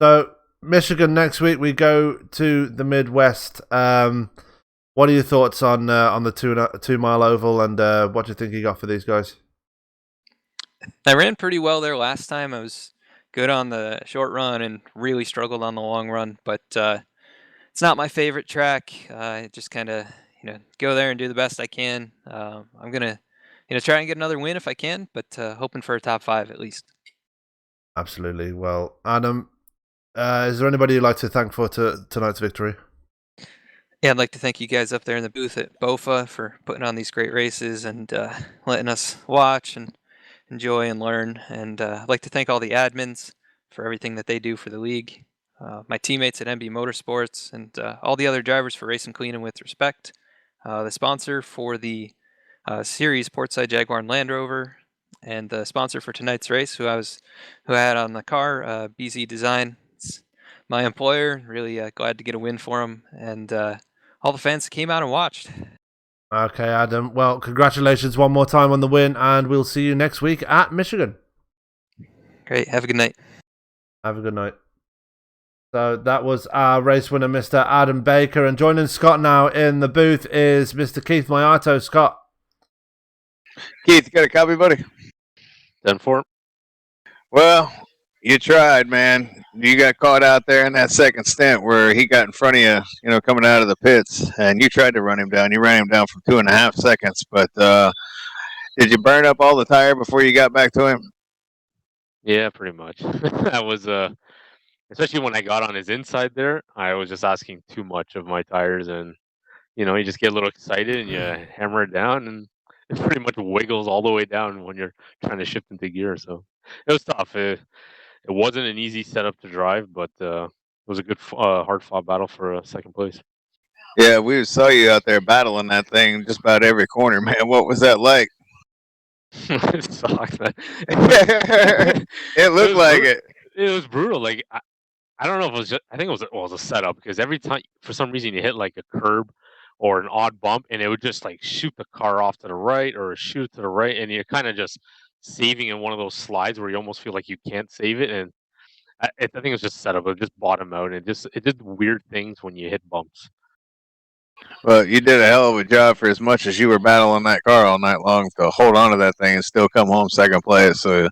So Michigan next week. We go to the Midwest. What are your thoughts on the 2 mile oval, and what do you think you got for these guys? I ran pretty well there last time. I was good on the short run and really struggled on the long run, but it's not my favorite track. I just kind of go there and do the best I can. I'm gonna try and get another win if I can, but hoping for a top 5 at least. Absolutely. Well, Adam, is there anybody you'd like to thank for tonight's victory? Yeah, I'd like to thank you guys up there in the booth at BOFA for putting on these great races and letting us watch and enjoy and learn. And I'd like to thank all the admins for everything that they do for the league, my teammates at MB Motorsports, and all the other drivers for racing clean and with respect. The sponsor for the series, Portside, Jaguar, and Land Rover, and the sponsor for tonight's race, who I had on the car, BZ Design. It's my employer. Really glad to get a win for them, and all the fans that came out and watched. Okay, Adam. Well, congratulations one more time on the win, and we'll see you next week at Michigan. Great. Have a good night. Have a good night. So that was our race winner, Mr. Adam Baker. And joining Scott now in the booth is Mr. Keith Mayato. Scott. Keith, you got a copy, buddy? Done for him. Well, you tried, man. You got caught out there in that second stint where he got in front of you, coming out of the pits, and you tried to run him down. You ran him down for 2.5 seconds, but did you burn up all the tire before you got back to him? Yeah, pretty much. I was, especially when I got on his inside there, I was just asking too much of my tires, and you just get a little excited and you hammer it down, and it pretty much wiggles all the way down when you're trying to shift into gear. So it was tough. it wasn't an easy setup to drive, but it was a good, hard-fought battle for second place. Yeah, we saw you out there battling that thing just about every corner, man. What was that like? It sucked, man. It looked like it. It was brutal. Like I don't know if it was just, I think it was a setup because every time for some reason you hit like a curb or an odd bump and it would just like shoot the car off to the right or shoot it to the right and you're kind of just saving in one of those slides where you almost feel like you can't save it and I think it was just setup. It just bottom out and it did weird things when you hit bumps. Well, you did a hell of a job for as much as you were battling that car all night long to hold on to that thing and still come home second place. So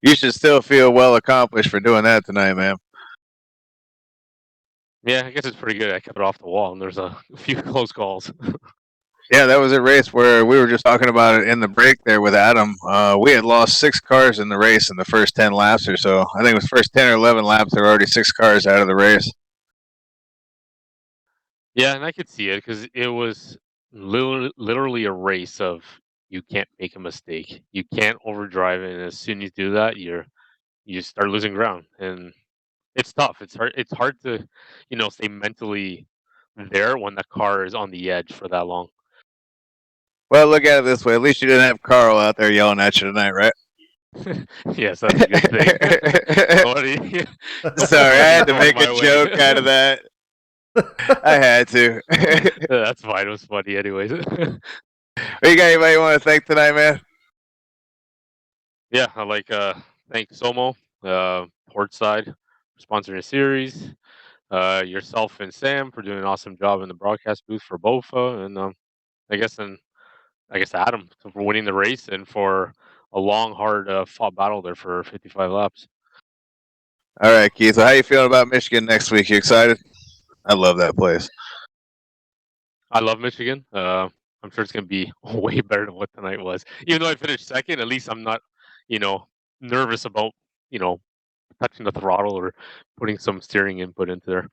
you should still feel well accomplished for doing that tonight, man. Yeah, I guess it's pretty good. I kept it off the wall and there's a few close calls. Yeah, that was a race where we were just talking about it in the break there with Adam. We had lost 6 cars in the race in the first 10 laps or so. I think it was first 10 or 11 laps, there were already 6 cars out of the race. Yeah, and I could see it because it was literally a race of you can't make a mistake. You can't overdrive it, and as soon as you do that, you start losing ground, and it's tough. It's hard to, stay mentally there when the car is on the edge for that long. Well, look at it this way. At least you didn't have Carl out there yelling at you tonight, right? Yes, that's a good thing. Sorry, I had to make a joke out of that. I had to. That's fine. It was funny anyways. You got anybody you want to thank tonight, man? Yeah, I like thank SOMO, Portside for sponsoring the series. Yourself and Sam for doing an awesome job in the broadcast booth for BOFA, and I guess Adam for winning the race and for a long, hard fought battle there for 55 laps. All right, Keith. So how you feeling about Michigan next week? You excited? I love that place. I love Michigan. I'm sure it's going to be way better than what tonight was. Even though I finished second, at least I'm not, nervous about, touching the throttle or putting some steering input into there.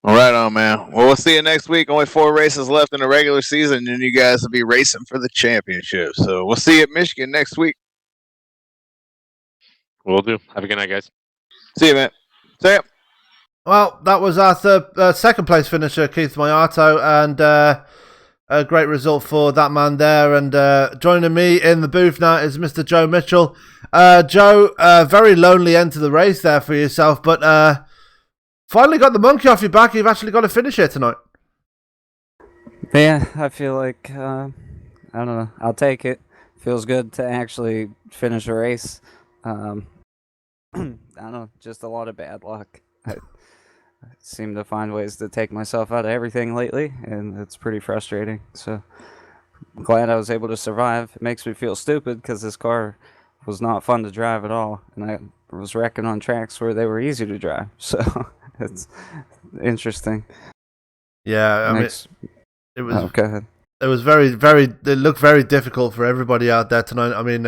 All right on, man. Well, we'll see you next week. Only 4 races left in the regular season, and you guys will be racing for the championship. So we'll see you at Michigan next week. Will do. Have a good night, guys. See you, man. See ya. Well, that was our second place finisher, Keith Mayato, and a great result for that man there. And joining me in the booth now is Mr. Joe Mitchell. Joe, very lonely end to the race there for yourself, but finally got the monkey off your back. You've actually got to finish here tonight. Yeah, I feel like, I don't know, I'll take it. Feels good to actually finish a race. I don't know, just a lot of bad luck. I seem to find ways to take myself out of everything lately, and it's pretty frustrating. So I'm glad I was able to survive. It makes me feel stupid because this car was not fun to drive at all, and I was wrecking on tracks where they were easy to drive. So it's interesting. Yeah, I mean, it was. Oh, go ahead. It was it looked very difficult for everybody out there tonight. I mean,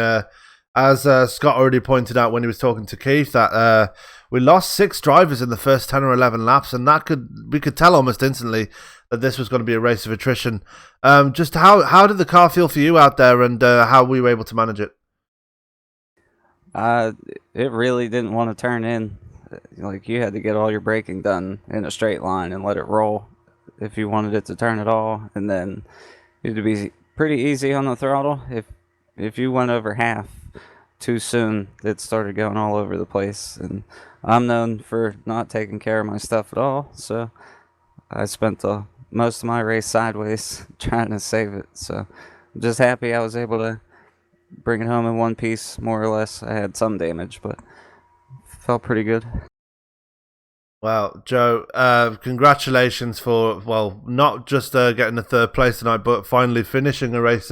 as Scott already pointed out when he was talking to Keith, that we lost 6 drivers in the first 10 or 11 laps, and we could tell almost instantly that this was going to be a race of attrition. Just how did the car feel for you out there, and how were you able to manage it? It really didn't want to turn in. Like, you had to get all your braking done in a straight line and let it roll if you wanted it to turn at all, and then it would be pretty easy on the throttle. If you went over half too soon, it started going all over the place, and I'm known for not taking care of my stuff at all, so I spent most of my race sideways trying to save it. So I'm just happy I was able to bring it home in one piece, more or less. I had some damage, but felt pretty good. Well, Joe, congratulations for, well, not just getting the 3rd place tonight, but finally finishing a race.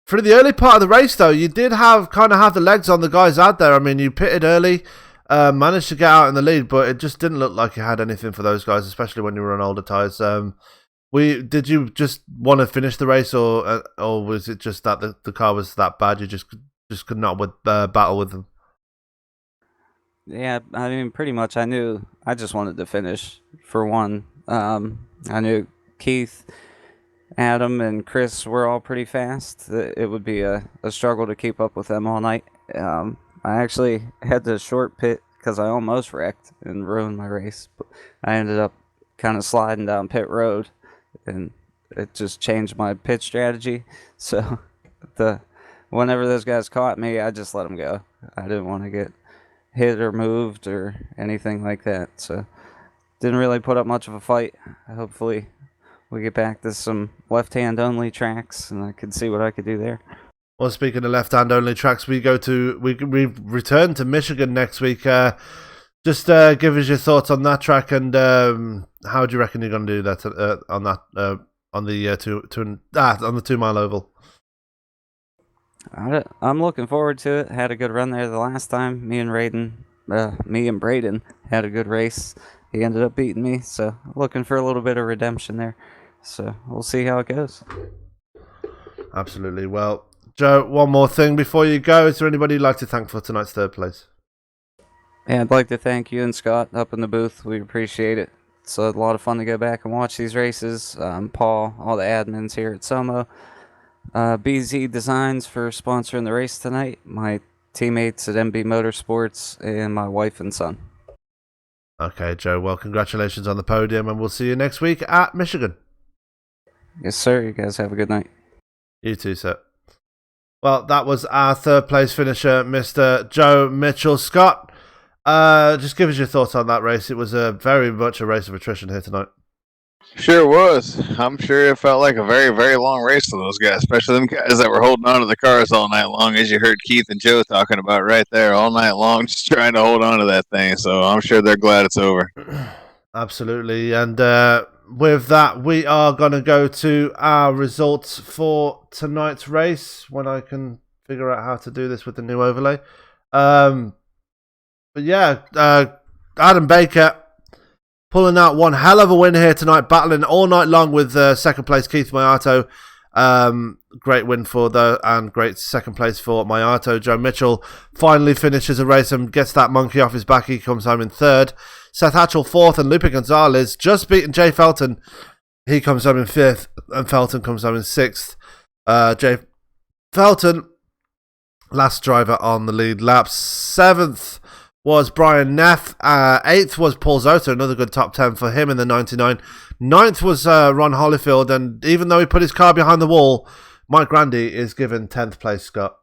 For the early part of the race, though, you did have the legs on the guys out there. I mean, you pitted early, managed to get out in the lead, but it just didn't look like you had anything for those guys, especially when you were on older tyres. Did you just want to finish the race, or was it just that the car was that bad you just could not battle with them? Yeah, I mean, pretty much. I knew I just wanted to finish for one. I knew Keith. Adam and Chris were all pretty fast. It would be a struggle to keep up with them all night. I actually had to short pit because I almost wrecked and ruined my race. But I ended up kind of sliding down pit road, and it just changed my pit strategy. So whenever those guys caught me, I just let them go. I didn't want to get hit or moved or anything like that. So didn't really put up much of a fight. Hopefully we get back to some left-hand only tracks, and I could see what I could do there. Well, speaking of left-hand only tracks, we return to Michigan next week. Just give us your thoughts on that track, and how do you reckon you're going to do that on the 2 mile oval? I'm looking forward to it. Had a good run there the last time. Me and Braden had a good race. He ended up beating me, so looking for a little bit of redemption there. So we'll see how it goes. Absolutely. Well, Joe, one more thing before you go. Is there anybody you'd like to thank for tonight's third place? Yeah, I'd like to thank you and Scott up in the booth. We appreciate it. It's a lot of fun to go back and watch these races. Paul, all the admins here at SOMO. BZ Designs for sponsoring the race tonight. My teammates at MB Motorsports, and my wife and son. Okay, Joe. Well, congratulations on the podium, and we'll see you next week at Michigan. Yes, sir. You guys have a good night. You too, sir. Well, that was our third place finisher, Mr. Joe Mitchell. Scott, just give us your thoughts on that race. It was very much a race of attrition here tonight. Sure was. I'm sure it felt like a very, very long race for those guys, especially them guys that were holding on to the cars all night long, as you heard Keith and Joe talking about right there all night long, just trying to hold on to that thing. So I'm sure they're glad it's over. Absolutely. And with that, we are going to go to our results for tonight's race when I can figure out how to do this with the new overlay. But yeah, Adam Baker pulling out one hell of a win here tonight, battling all night long with second place Keith Mayato. Great win and great second place for Mayato. Joe Mitchell finally finishes a race and gets that monkey off his back. He comes home in third. Seth Hatchell fourth, and Lupe Gonzalez just beaten Jay Felton. He comes home in fifth, and Felton comes home in sixth. Jay Felton, last driver on the lead lap. Seventh was Brian Neff. Eighth was Paul Zota, another good top 10 for him in the 99. Ninth was Ron Holyfield, and even though he put his car behind the wall, Mike Grandy is given 10th place, Scott.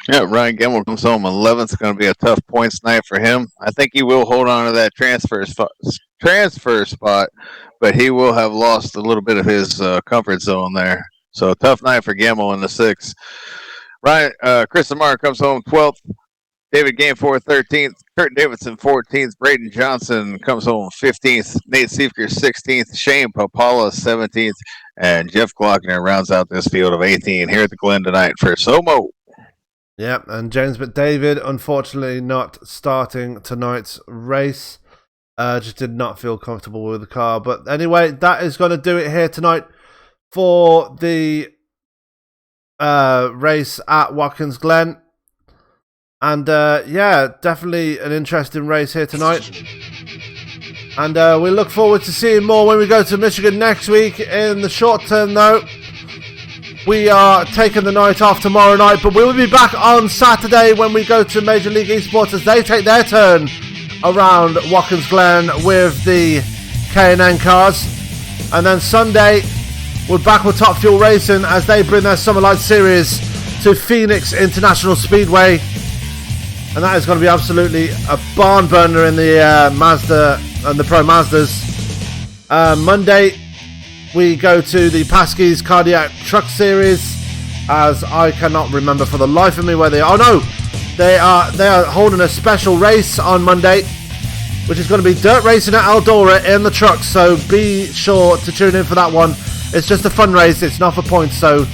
Yeah, Ryan Gemmell comes home 11th. It's going to be a tough points night for him. I think he will hold on to that transfer spot, but he will have lost a little bit of his comfort zone there. So tough night for Gemmell in the 6th. Chris Amar comes home 12th. David Gainford 13th. Kurt Davidson 14th. Braden Johnson comes home 15th. Nate Siefker 16th. Shane Papala 17th. And Jeff Glockner rounds out this field of 18 here at the Glen tonight for SOMO. Yep, and James McDavid, unfortunately not starting tonight's race. Just did not feel comfortable with the car. But anyway, that is going to do it here tonight for the race at Watkins Glen. And yeah, definitely an interesting race here tonight. And we look forward to seeing more when we go to Michigan next week. In the short term, though, we are taking the night off tomorrow night, but we will be back on Saturday when we go to Major League Esports as they take their turn around Watkins Glen with the K&N cars. And then Sunday, we're back with Top Fuel Racing as they bring their Summer Light Series to Phoenix International Speedway. And that is going to be absolutely a barn burner in the Mazda and the Pro Mazdas. Monday, we go to the Paskey's Cardiac Truck Series, as I cannot remember for the life of me where they are. Oh no, they are holding a special race on Monday, which is going to be dirt racing at Eldora in the trucks. So be sure to tune in for that one. It's just a fun race. It's not for points, so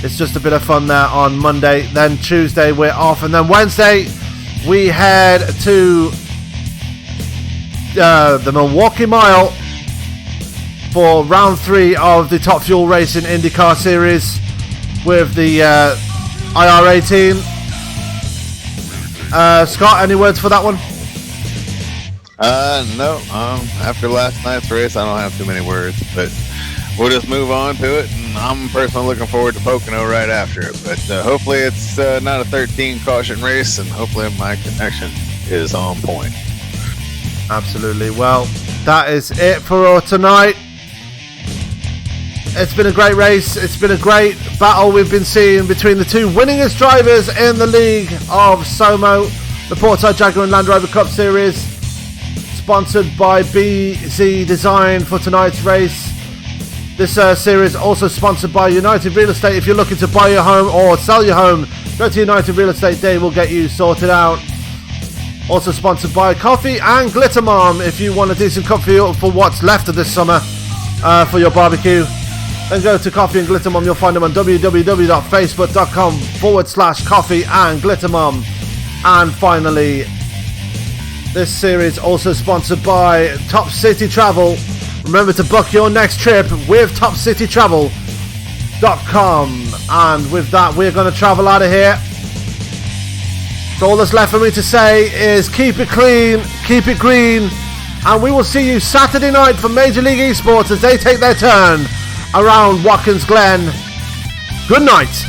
it's just a bit of fun there on Monday. Then Tuesday we're off, and then Wednesday we head to the Milwaukee Mile for round 3 of the Top Fuel Racing IndyCar Series with the IRA team. Scott, any words for that one? No. After last night's race, I don't have too many words, but we'll just move on to it. And I'm personally looking forward to Pocono right after it. But hopefully it's not a 13 caution race, and hopefully my connection is on point. Absolutely. Well, that is it for tonight. It's been a great race. It's been a great battle we've been seeing between the two winningest drivers in the league of SOMO, the Portside Jaguar and Land Rover Cup Series, sponsored by BZ Design for tonight's race. This series also sponsored by United Real Estate. If you're looking to buy your home or sell your home, go to United Real Estate. They will get you sorted out. Also sponsored by Coffee and Glitter Mom. If you want a decent cup for what's left of this summer for your barbecue, then go to Coffee and Glitter Mom. You'll find them on www.facebook.com/Coffee and Glitter Mom. And finally, this series also sponsored by Top City Travel. Remember to book your next trip with TopCityTravel.com. And with that, we're going to travel out of here. So all that's left for me to say is keep it clean, keep it green, and we will see you Saturday night for Major League Esports as they take their turn around Watkins Glen. Good night.